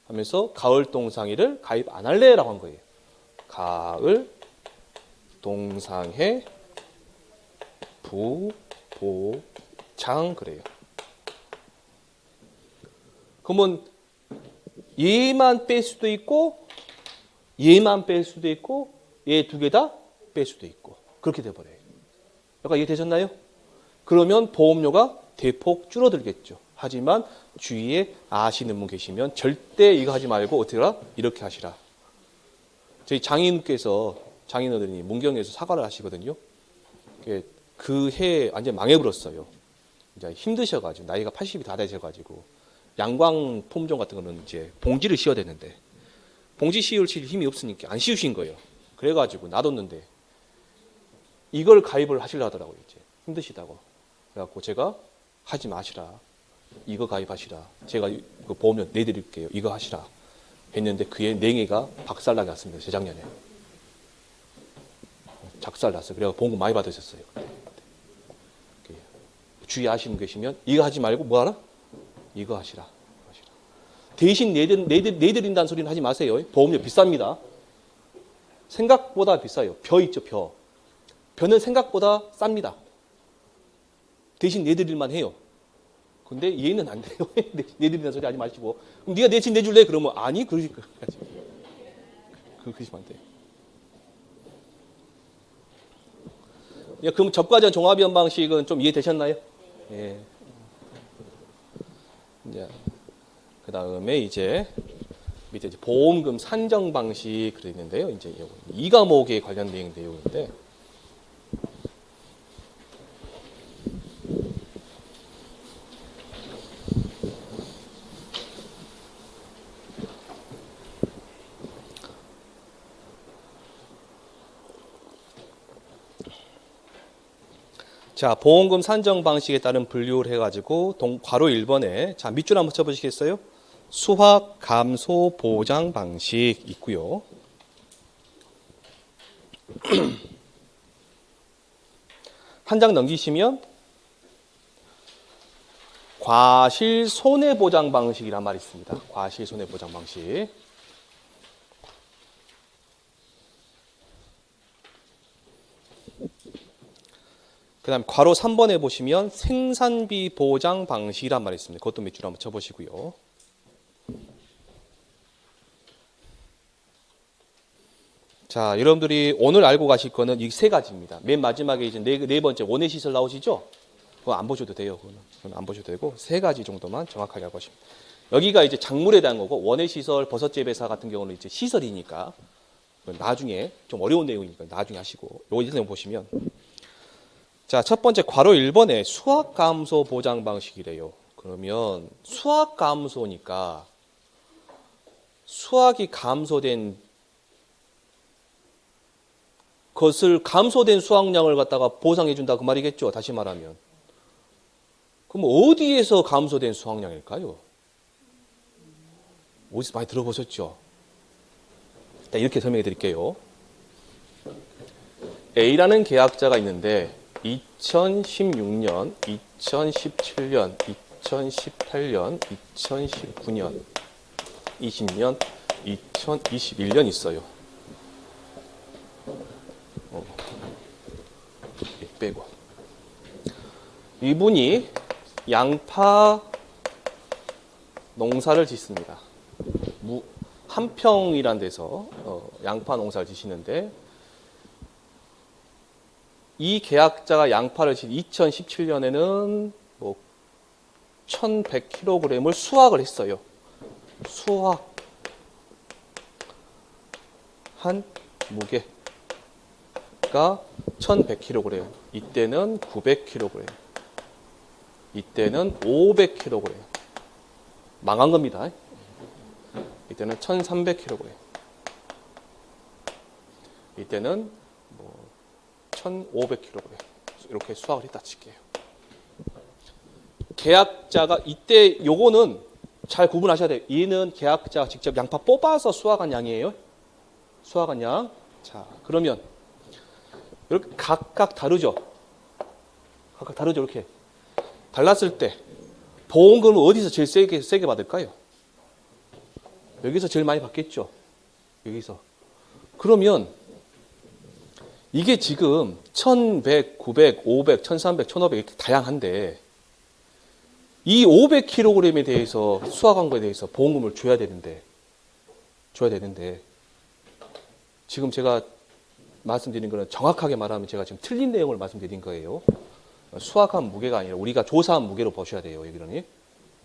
하면서 가을 동상이를 가입 안 할래라고 한 거예요. 가을 동상해 부보장 그래요. 그러면 얘만 뺄 수도 있고 얘만 뺄 수도 있고 얘 2개 다 뺄 수도 있고 그렇게 돼버려요. 약간 이해되셨나요? 그러면 보험료가 대폭 줄어들겠죠. 하지만 주위에 아시는 분 계시면 절대 이거 하지 말고 어떻게 하라? 이렇게 하시라. 저희 장인께서 장인어른이 문경에서 사과를 하시거든요. 그 해에 완전 망해버렸어요. 이제 힘드셔가지고 나이가 80이 다 되셔가지고 양광 품종 같은 거는 이제 봉지를 씌워야 되는데 봉지 씌울 힘이 없으니까 안 씌우신 거예요. 그래가지고 놔뒀는데 이걸 가입을 하시려 하더라고요. 이제 힘드시다고. 그래갖고 제가 하지 마시라. 이거 가입하시라. 제가 그 보험료 내드릴게요. 이거 하시라. 했는데 그의 냉해가 박살나게 났습니다. 재작년에. 작살났어요. 그래서 보험금 많이 받으셨어요. 주의 아시는 계시면 이거 하지 말고 뭐 하라? 이거 하시라. 대신 내드린다는 소리는 하지 마세요. 보험료 비쌉니다. 생각보다 비싸요. 벼 있죠, 벼. 벼는 생각보다 쌉니다. 대신 내드릴만 해요. 근데 얘는 안 돼요. 내드린다는 소리 하지 마시고. 그럼 네가 대신 내줄래? 그러면 아니, 그러시면 안 돼요. 그럼 적과전 종합위험 방식은 좀 이해되셨나요? 예. 이제 그 다음에 이제 밑에 이제 보험금 산정 방식 그려 있는데요. 이제 이 과목에 관련된 내용인데. 자, 보험금 산정 방식에 따른 분류를 해가지고 괄호 1번에 자 밑줄 한번 쳐보시겠어요? 수확 감소 보장 방식 있고요. 한 장 넘기시면 과실 손해 보장 방식이란 말이 있습니다. 과실 손해 보장 방식. 그 다음 괄호 3번에 보시면 생산비 보장 방식이란 말이 있습니다. 그것도 밑줄 한번 쳐보시고요. 자, 여러분들이 오늘 알고 가실 거는 이 세 가지입니다. 맨 마지막에 이제 네 번째 원해 시설 나오시죠? 그거 안 보셔도 돼요. 그건 안 보셔도 되고 세 가지 정도만 정확하게 알고 가십니다. 여기가 이제 작물에 대한 거고 원해 시설 버섯 재배사 같은 경우는 이제 시설이니까 나중에 좀 어려운 내용이니까 나중에 하시고 요 내용 보시면 자, 첫 번째 괄호 1번에 수확 감소 보장 방식이래요. 그러면 수확 감소니까 수확이 감소된 것을 감소된 수확량을 갖다가 보상해 준다 그 말이겠죠. 다시 말하면. 그럼 어디에서 감소된 수확량일까요? 어디서 많이 들어보셨죠? 일단 이렇게 설명해 드릴게요. A라는 계약자가 있는데 2016년, 2017년, 2018년, 2019년, 20년, 2021년 있어요. 빼고. 이분이 양파 농사를 짓습니다. 한평이란 데서 양파 농사를 짓시는데 이 계약자가 양파를 진 2017년에는 뭐 1100kg을 수확을 했어요. 수확한 무게가 1100kg. 이때는 900kg. 이때는 500kg. 망한 겁니다. 이때는 1300kg. 이때는 1500kg. 이렇게 수확을 했다 칠게요. 계약자가 이때 요거는 잘 구분하셔야 돼요. 얘는 계약자가 직접 양파 뽑아서 수확한 양이에요. 수확한 양. 자, 그러면 이렇게 각각 다르죠. 각각 다르죠. 이렇게 달랐을 때 보험금은 어디서 제일 세게 받을까요? 여기서 제일 많이 받겠죠. 여기서. 그러면 이게 지금 1100, 900, 500, 1300, 1500 이렇게 다양한데 이 500kg에 대해서 수확한 거에 대해서 보험금을 줘야 되는데 지금 제가 말씀드린 거는 정확하게 말하면 제가 지금 틀린 내용을 말씀드린 거예요. 수확한 무게가 아니라 우리가 조사한 무게로 보셔야 돼요. 여기는.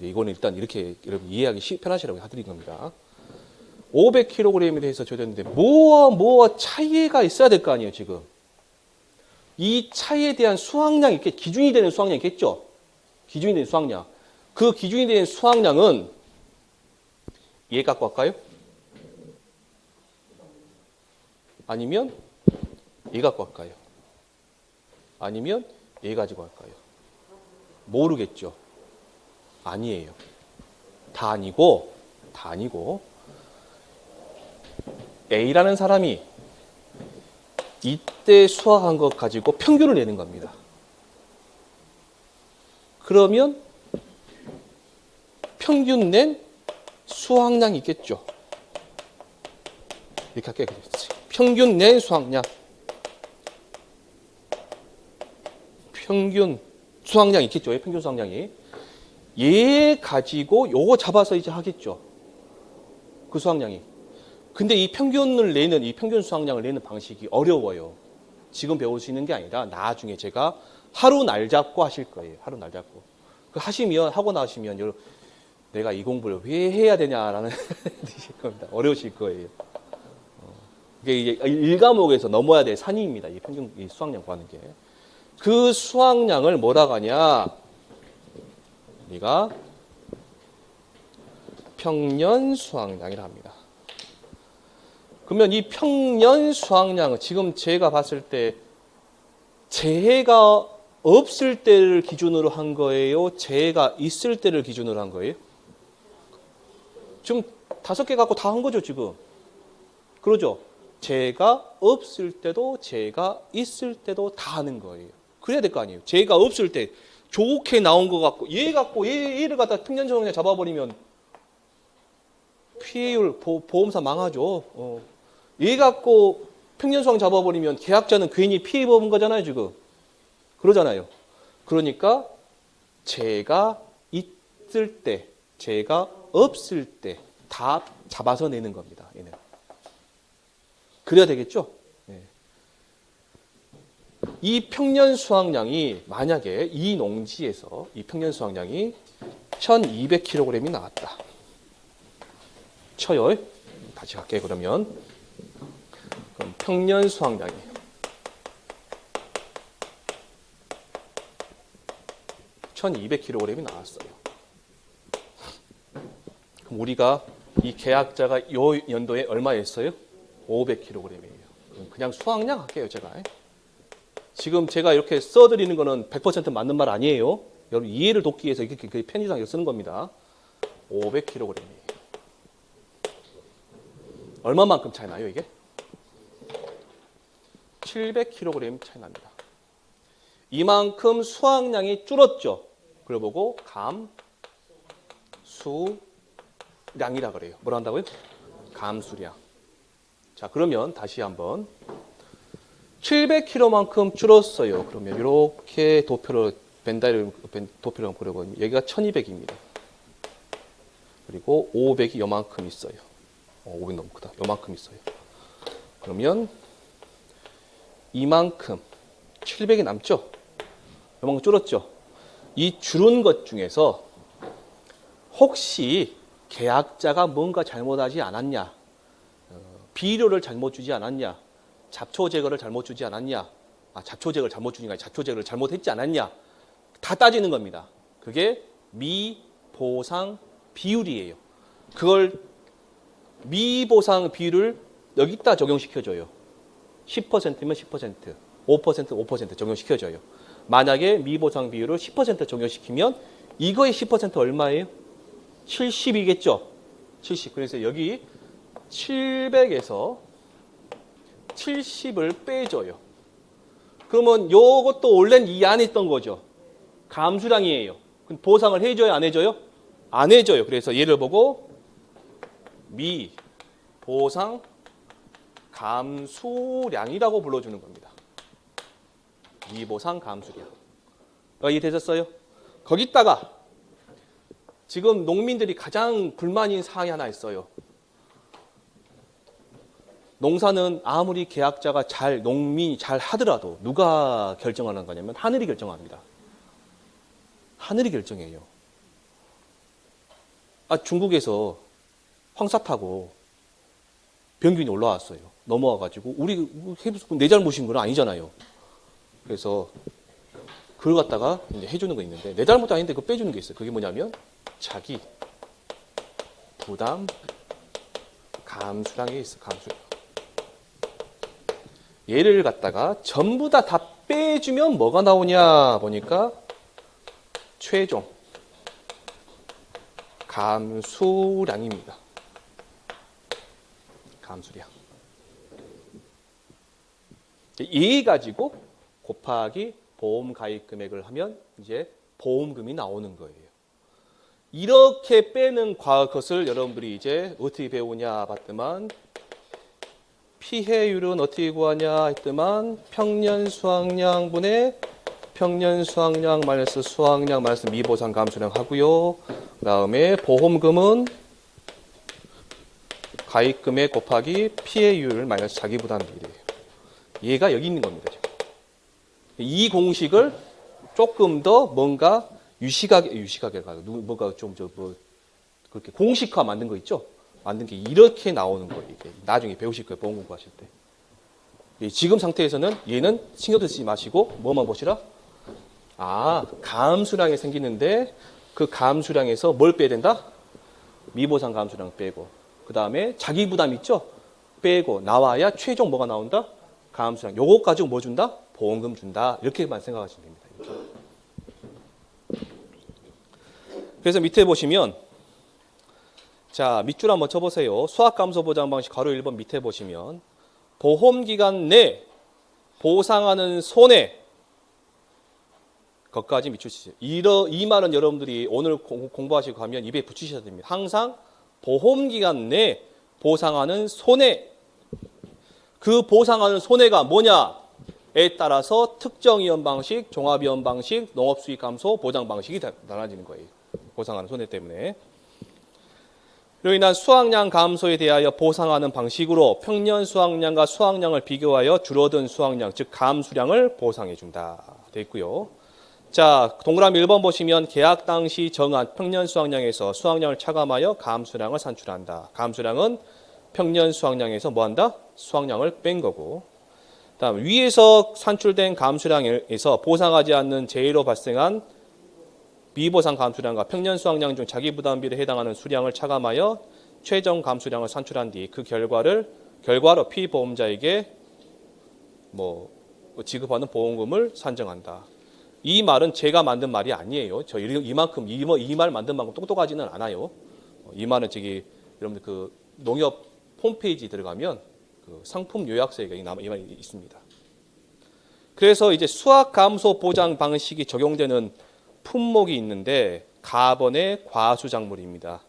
이거는 일단 이렇게 여러분 이해하기 편하시라고 해드린 겁니다. 500kg에 대해서 줘야 되는데 뭐와 차이가 있어야 될 거 아니에요. 지금. 이 차이에 대한 수확량이 있겠, 기준이 되는 수확량이 있겠죠. 기준이 되는 수확량. 그 기준이 되는 수확량은 얘 갖고 할까요? 아니면 얘 갖고 할까요? 아니면 얘 가지고 할까요? 모르겠죠. 아니에요. 다 아니고 A라는 사람이 이때 수확한 것 가지고 평균을 내는 겁니다. 그러면 평균 낸 수확량이 있겠죠. 이렇게 할게요. 평균 낸 수확량. 평균 수확량이 있겠죠. 평균 수확량이. 얘 가지고 요거 잡아서 이제 하겠죠. 그 수확량이. 근데 이 평균을 내는, 이 평균 수확량을 내는 방식이 어려워요. 지금 배울 수 있는 게 아니라 나중에 제가 하루 날 잡고 하실 거예요. 하루 날 잡고. 그 하고 나시면 내가 이 공부를 왜 해야 되냐라는 드실 겁니다. 어려우실 거예요. 이게 이제 1과목에서 넘어야 될 산입니다. 이 평균 이 수확량 구하는 게. 그 수확량을 뭐라고 하냐? 우리가 평년 수확량이라 합니다. 그러면 이 평년 수확량은 지금 제가 봤을 때 재해가 없을 때를 기준으로 한 거예요? 재가 있을 때를 기준으로 한 거예요? 지금 5개 갖고 다 한 거죠, 지금. 그러죠? 재가 없을 때도 재가 있을 때도 다 하는 거예요. 그래야 될 거 아니에요. 재가 없을 때 좋게 나온 거 갖고 얘 갖고 얘를 갖다 평년수확량 잡아버리면 피해율 보험사 망하죠. 얘 갖고 평년수확 잡아버리면 계약자는 괜히 피해 보는 거잖아요, 지금. 그러잖아요. 그러니까 재가 있을 때, 재가 없을 때 다 잡아서 내는 겁니다. 얘는. 그래야 되겠죠? 네. 이 평년 수확량이 만약에 이 농지에서 이 평년 수확량이 1200kg이 나왔다. 쳐요. 다시 갈게요. 그럼 평년 수확량이 1200kg이 나왔어요. 그럼 우리가 이 계약자가 요 연도에 얼마였어요? 500kg이에요. 그냥 수확량 할게요, 제가. 지금 제가 이렇게 써드리는 거는 100% 맞는 말 아니에요. 여러분 이해를 돕기 위해서 이렇게 편의상 쓰는 겁니다. 500kg이에요. 얼마만큼 차이 나요, 이게? 700kg 차이 납니다. 이만큼 수확량이 줄었죠. 그래 보고 감수량이라 그래요. 뭐라 한다고요? 감수량. 자, 그러면 다시 한번 700kg만큼 줄었어요. 그러면 이렇게 도표를 도표를 그려보면 여기가 1200입니다. 그리고 500이 요만큼 있어요. 500 너무 크다. 요만큼 있어요. 그러면 이만큼 700이 남죠? 요만큼 줄었죠? 이 줄은 것 중에서 혹시 계약자가 뭔가 잘못하지 않았냐? 비료를 잘못 주지 않았냐? 잡초 제거를 잘못 주지 않았냐? 잡초 제거를 잘못 주니까 잡초 제거를 잘못했지 않았냐? 다 따지는 겁니다. 그게 미보상 비율이에요. 그걸 미보상 비율을 여기다 적용시켜줘요. 10%면 10%, 5% 5% 적용시켜줘요. 만약에 미보상 비율을 10% 적용시키면 이거의 10% 얼마예요? 70이겠죠? 70. 그래서 여기 700에서 70을 빼줘요. 그러면 요것도 원래는 이 안에 있던 거죠. 감수량이에요. 그럼 보상을 해줘요? 안 해줘요? 안 해줘요. 그래서 얘를 보고 미보상 감수량이라고 불러주는 겁니다. 미보상 감수량. 이해되셨어요? 거기다가 지금 농민들이 가장 불만인 사항이 하나 있어요. 농사는 아무리 계약자가 농민이 잘 하더라도 누가 결정하는 거냐면 하늘이 결정합니다. 하늘이 결정해요. 중국에서 황사 타고 병균이 올라왔어요. 넘어와가지고 우리 내 잘못인 건 아니잖아요. 그래서 그걸 갖다가 이제 해주는 거 있는데 내 잘못도 아닌데 그거 빼주는 게 있어요. 그게 뭐냐면 자기 부담 감수량에 있어. 감수량. 얘를 갖다가 전부 다 빼주면 뭐가 나오냐 보니까 최종 감수량입니다. 감수량. 얘 가지고 곱하기 보험 가입 금액을 하면 이제 보험금이 나오는 거예요. 이렇게 빼는 것을 여러분들이 이제 어떻게 배우냐 봤더만 피해율은 어떻게 구하냐 했더만 평년 수확량분의 평년 수확량 마이너스 수확량 마이너스 미보상 감수량 하고요. 그 다음에 보험금은 가입금액 곱하기 피해율 마이너스 자기부담비례예요. 얘가 여기 있는 겁니다. 지금. 이 공식을 조금 더 뭔가 유식하게가 뭔가 좀 그렇게 공식화 만든 거 있죠? 만든 게 이렇게 나오는 거예요. 이게 나중에 배우실 거예요. 보험 공부하실 때. 지금 상태에서는 얘는 신경 쓰지 마시고 뭐만 보시라? 감수량이 생기는데 그 감수량에서 뭘 빼야 된다? 미보상 감수량 빼고 그 다음에 자기 부담 있죠? 빼고 나와야 최종 뭐가 나온다? 감수량. 요거 가지고 뭐 준다? 보험금 준다. 이렇게만 생각하시면 됩니다. 그래서 밑에 보시면 자, 밑줄 한번 쳐보세요. 수학감소 보장 방식 가로 1번 밑에 보시면 보험기간 내 보상하는 손해 것까지 밑줄 치세요. 이 말은 여러분들이 오늘 공부하시고 가면 입에 붙이셔야 됩니다. 항상 보험기간 내 보상하는 손해, 그 보상하는 손해가 뭐냐에 따라서 특정이원 방식, 종합이원 방식, 농업수익감소 보장 방식이 달라지는 거예요. 보상하는 손해 때문에. 이로 인한 수확량 감소에 대하여 보상하는 방식으로 평년 수확량과 수확량을 비교하여 줄어든 수확량, 즉 감수량을 보상해 준다. 되어 있고요. 자, 동그라미 1번 보시면 계약 당시 정한 평년 수확량에서 수확량을 차감하여 감수량을 산출한다. 감수량은 평년 수확량에서 뭐한다? 수확량을 뺀 거고. 다음 위에서 산출된 감수량에서 보상하지 않는 재해로 발생한 미보상 감수량과 평년 수확량 중 자기 부담비에 해당하는 수량을 차감하여 최종 감수량을 산출한 뒤 그 결과로 피보험자에게 지급하는 보험금을 산정한다. 이 말은 제가 만든 말이 아니에요. 저 이만큼 이 말 만든 만큼 똑똑하지는 않아요. 이 말은 여러분들 그 농협 홈페이지 들어가면 그 상품 요약서에 이 말이 있습니다. 그래서 이제 수확 감소 보장 방식이 적용되는 품목이 있는데 가번의 과수작물입니다.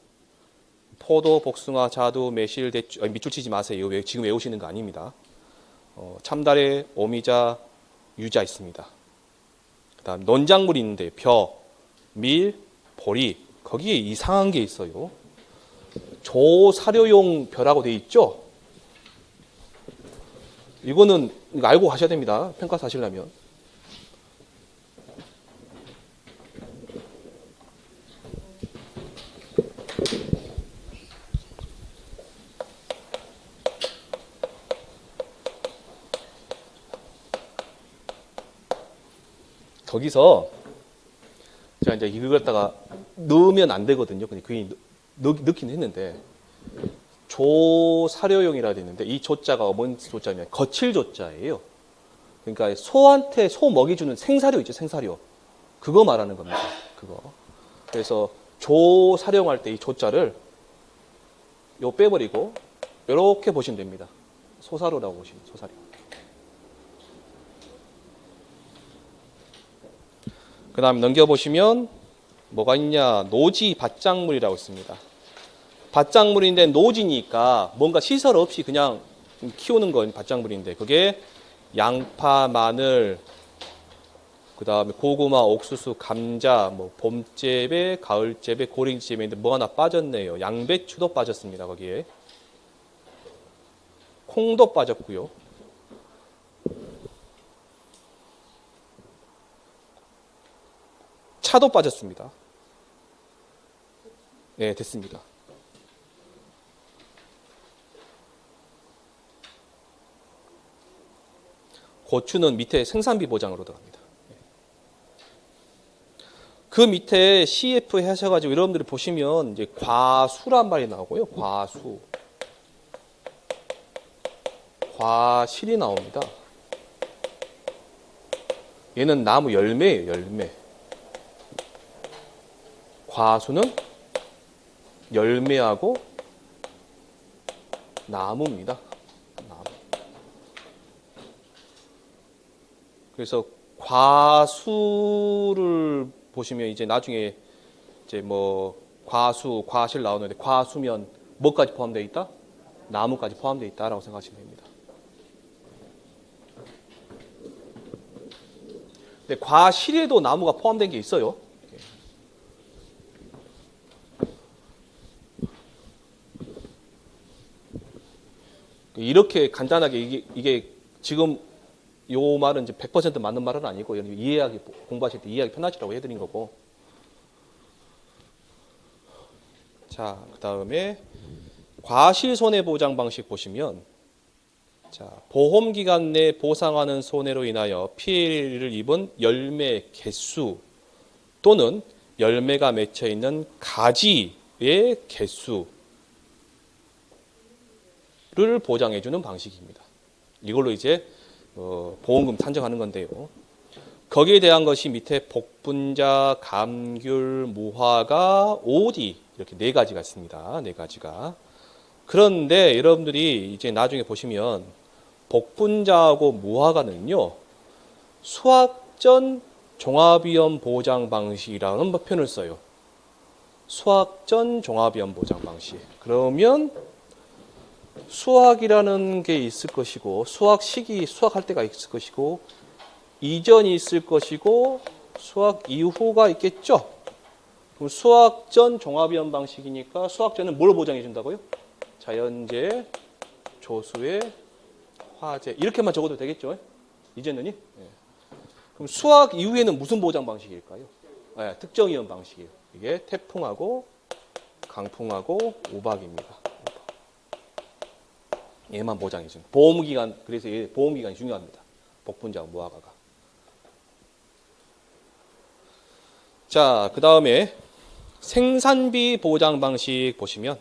포도, 복숭아, 자두, 매실, 대추, 밑줄 치지 마세요. 지금 외우시는 거 아닙니다. 참다래, 오미자, 유자 있습니다. 그다음 논작물이 있는데 벼, 밀, 보리 거기에 이상한 게 있어요. 조사료용 벼라고 돼 있죠. 이거 알고 가셔야 됩니다. 평가사 하시려면. 거기서 제가 이제 이걸 갖다가 넣으면 안 되거든요. 근데 그게 넣긴 했는데 조사료용이라 되어 있는데 이 조자가 뭔 조자냐면 거칠 조자예요. 그러니까 소한테 소 먹이주는 생사료 있죠, 생사료. 그거 말하는 겁니다. 그거. 그래서 조사료용할 때 이 조자를 요 빼버리고 이렇게 보시면 됩니다. 소사료라고 보시면 소사료. 그 다음 넘겨보시면 뭐가 있냐. 노지 밭작물이라고 있습니다. 밭작물인데 노지니까 뭔가 시설 없이 그냥 키우는 건 밭작물인데 그게 양파, 마늘, 그 다음에 고구마, 옥수수, 감자, 봄재배, 가을재배, 고랭지재배인데 뭐 하나 빠졌네요. 양배추도 빠졌습니다. 거기에. 콩도 빠졌고요. 차도 빠졌습니다. 네, 됐습니다. 고추는 밑에 생산비 보장으로 들어갑니다. 그 밑에 CF 하셔가지고 여러분들이 보시면 이제 과수란 말이 나오고요. 과수. 과실이 나옵니다. 얘는 나무 열매예요, 열매. 과수는 열매하고 나무입니다. 나무. 그래서 과수를 보시면 이제 나중에 이제 과수, 과실 나오는데 과수면 뭐까지 포함되어 있다? 나무까지 포함되어 있다라고 생각하시면 됩니다. 근데 과실에도 나무가 포함된 게 있어요. 이렇게 간단하게 이게 지금 요 말은 이제 100% 맞는 말은 아니고 이해하기 공부하실 때 이해하기 편하시라고 해드린 거고. 자, 그 다음에 과실 손해 보장 방식 보시면 자, 보험 기간 내 보상하는 손해로 인하여 피해를 입은 열매 개수 또는 열매가 맺혀 있는 가지의 개수를 보장해주는 방식입니다. 이걸로 이제 보험금 산정하는 건데요. 거기에 대한 것이 밑에 복분자, 감귤, 무화과, 오디 이렇게 네 가지가 있습니다. 네 가지가. 그런데 여러분들이 이제 나중에 보시면 복분자하고 무화과는요, 수확전 종합위험 보장 방식이라는 표현을 써요. 수확전 종합위험 보장 방식. 그러면 수확이라는 게 있을 것이고, 수확 시기, 수확할 때가 있을 것이고, 이전이 있을 것이고, 수확 이후가 있겠죠? 그럼 수확 전 종합위험 방식이니까 수확 전은 뭘 보장해 준다고요? 자연재, 조수의, 화재. 이렇게만 적어도 되겠죠? 이제는요? 네. 그럼 수확 이후에는 무슨 보장 방식일까요? 네, 특정위험 방식이에요. 이게 태풍하고 강풍하고 우박입니다. 얘만 보장해 주는. 보험기간, 그래서 얘 보험기간이 중요합니다. 복분자 무화과가. 자, 그 다음에 생산비 보장 방식 보시면,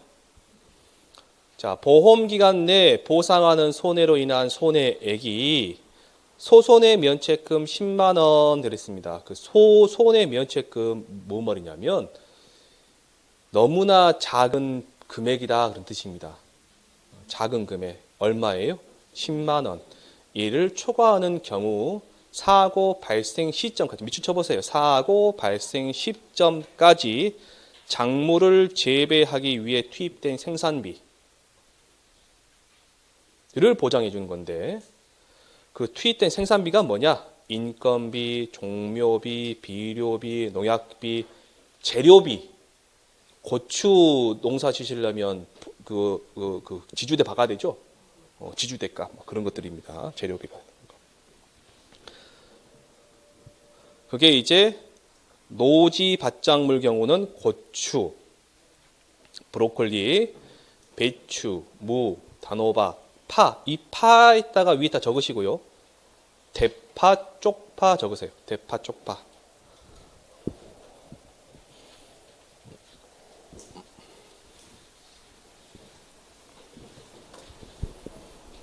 자, 보험기간 내 보상하는 손해로 인한 손해액이 소손해 면책금 10만 원 들었습니다. 그 소손해 면책금 뭔 말이냐면 너무나 작은 금액이다 그런 뜻입니다. 작은 금액 얼마예요? 10만 원. 이를 초과하는 경우 사고 발생 시점까지 밑줄 쳐보세요. 사고 발생 시점까지 작물을 재배하기 위해 투입된 생산비를 보장해 주는 건데, 그 투입된 생산비가 뭐냐? 인건비, 종묘비, 비료비, 농약비, 재료비. 고추 농사 지시려면 그 지주대 박아야 되죠? 지주대값 뭐 그런 것들입니다. 재료비가. 그게 이제 노지 밭작물 경우는 고추, 브로콜리, 배추, 무, 단호박, 파. 이 파에다가 위에다 적으시고요. 대파, 쪽파 적으세요. 대파, 쪽파.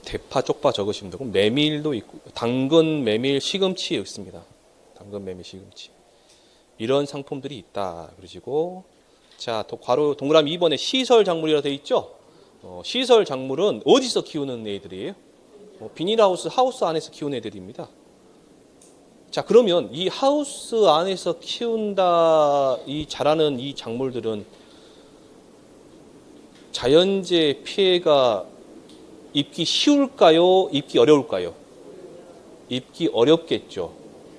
대파, 쪽파 적으시면 되고, 메밀도 있고, 당근, 메밀, 시금치 있습니다. 당근, 메밀, 시금치. 이런 상품들이 있다. 그러시고, 자, 괄호 동그라미 2번에 시설 작물이라 되어 있죠? 시설 작물은 어디서 키우는 애들이에요? 비닐하우스, 하우스 안에서 키우는 애들입니다. 자, 그러면 이 하우스 안에서 키운다, 이 자라는 이 작물들은 자연재해 피해가 입기 쉬울까요? 입기 어려울까요? 입기 어렵겠죠.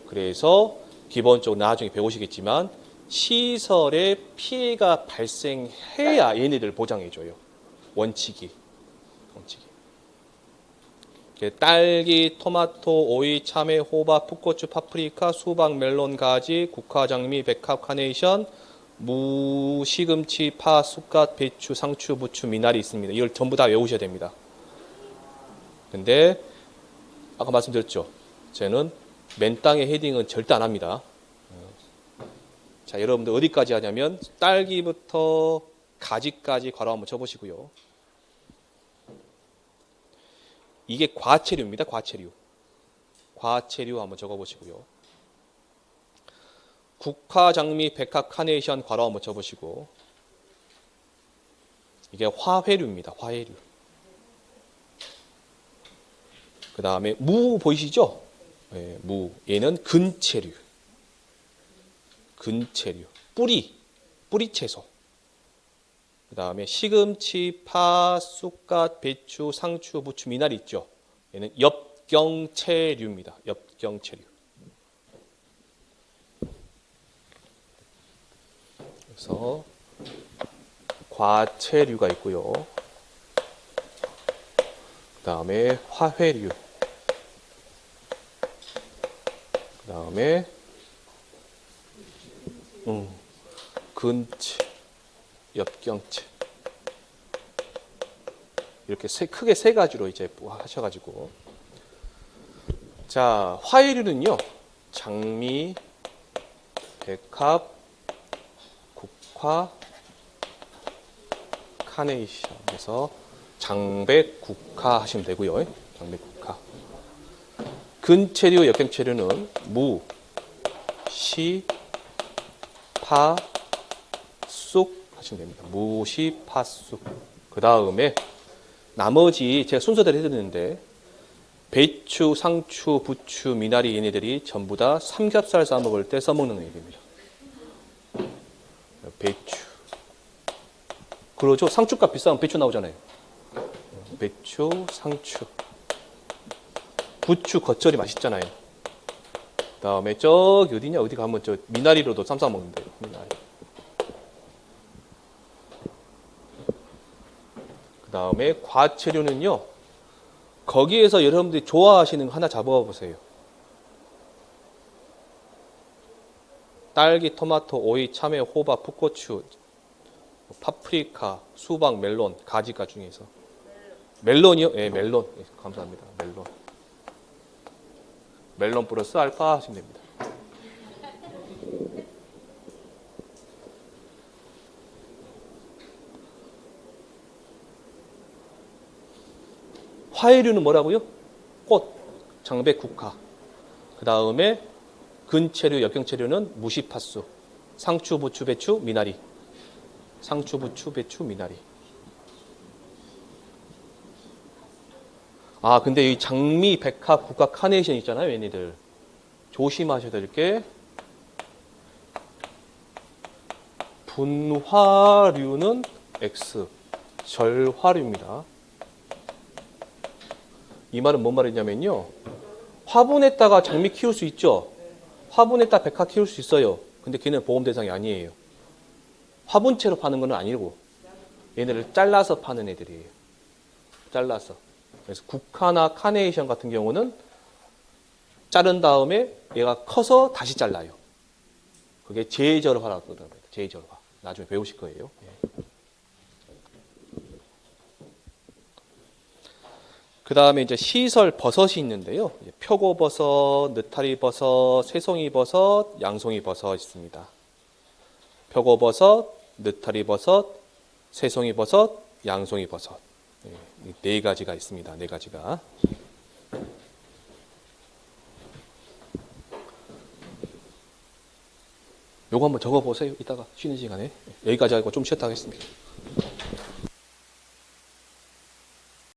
그래서 기본적으로 나중에 배우시겠지만 시설에 피해가 발생해야 얘네들 보장해줘요. 원칙이. 딸기, 토마토, 오이, 참외, 호박, 풋고추, 파프리카, 수박, 멜론, 가지, 국화, 장미, 백합, 카네이션, 무, 시금치, 파, 쑥갓, 배추, 상추, 부추, 미나리 있습니다. 이걸 전부 다 외우셔야 됩니다. 근데 아까 말씀드렸죠. 저는 맨 땅에 헤딩은 절대 안 합니다. 자, 여러분들 어디까지 하냐면 딸기부터 가지까지 괄호 한번 쳐보시고요. 이게 과체류입니다. 과체류. 과체류 한번 적어보시고요. 국화, 장미, 백합, 카네이션 괄호 한번 쳐보시고, 이게 화훼류입니다. 화훼류. 그 다음에 무 보이시죠? 네, 무. 얘는 근체류. 근체류. 뿌리채소. 그 다음에 시금치, 파, 쑥갓, 배추, 상추, 부추, 미나리 있죠. 얘는 엽경체류입니다. 엽경체류. 그래서 과체류가 있고요. 그 다음에 화훼류. 그 다음에 근체, 엽경체. 이렇게 크게 세 가지로 이제 하셔가지고. 자, 화훼류는요, 장미, 백합, 국화, 카네이션. 그래서 장백, 국화 하시면 되고요. 장백, 국화. 근체류, 엽경체류는 무, 무시, 파, 쑥 하시면 됩니다. 무시, 파, 쑥. 그 다음에 나머지 제가 순서대로 해드리는데 배추, 상추, 부추, 미나리 얘네들이 전부 다 삼겹살 싸 먹을 때 써먹는 얘기입니다. 배추. 그러죠. 상추값 비싸면 배추 나오잖아요. 배추, 상추. 부추 겉절이 맛있잖아요. 그 다음에 저기 어디냐? 어디 가면 저 미나리로도 쌈 싸 먹는데요. 미나리. 그 다음에 과채류는요. 거기에서 여러분들이 좋아하시는 거 하나 잡아보세요. 딸기, 토마토, 오이, 참외, 호박, 풋고추, 파프리카, 수박, 멜론, 가지가 중에서. 멜론이요? 예, 멜론. 예, 감사합니다. 멜론. 멜론 플러스 알파 하시면 됩니다. 화해류는 뭐라고요? 꽃, 장백, 국화. 그 다음에 근체류, 역경체류는 무시, 팥쑥. 상추, 부추, 배추, 미나리. 상추, 부추, 배추, 미나리. 아, 근데 이 장미, 백합, 국화, 카네이션 있잖아요, 얘네들. 조심하셔야 될 게 분화류는 X, 절화류입니다. 이 말은 뭔 말이냐면요. 화분에다가 장미 키울 수 있죠. 화분에다 백합 키울 수 있어요. 근데 걔는 보험 대상이 아니에요. 화분채로 파는 건 아니고 얘네를 잘라서 파는 애들이에요. 잘라서. 그래서 국화나 카네이션 같은 경우는 자른 다음에 얘가 커서 다시 잘라요. 그게 제절화라고 합니다. 제절화. 나중에 배우실 거예요. 그 다음에 이제 시설 버섯이 있는데요. 표고버섯, 느타리버섯, 새송이버섯, 양송이버섯 있습니다. 표고버섯, 느타리버섯, 새송이버섯, 양송이버섯. 네 가지가 있습니다. 네 가지가. 요거 한번 적어보세요. 이따가 쉬는 시간에. 여기까지 하고 좀 쉬었다 하겠습니다.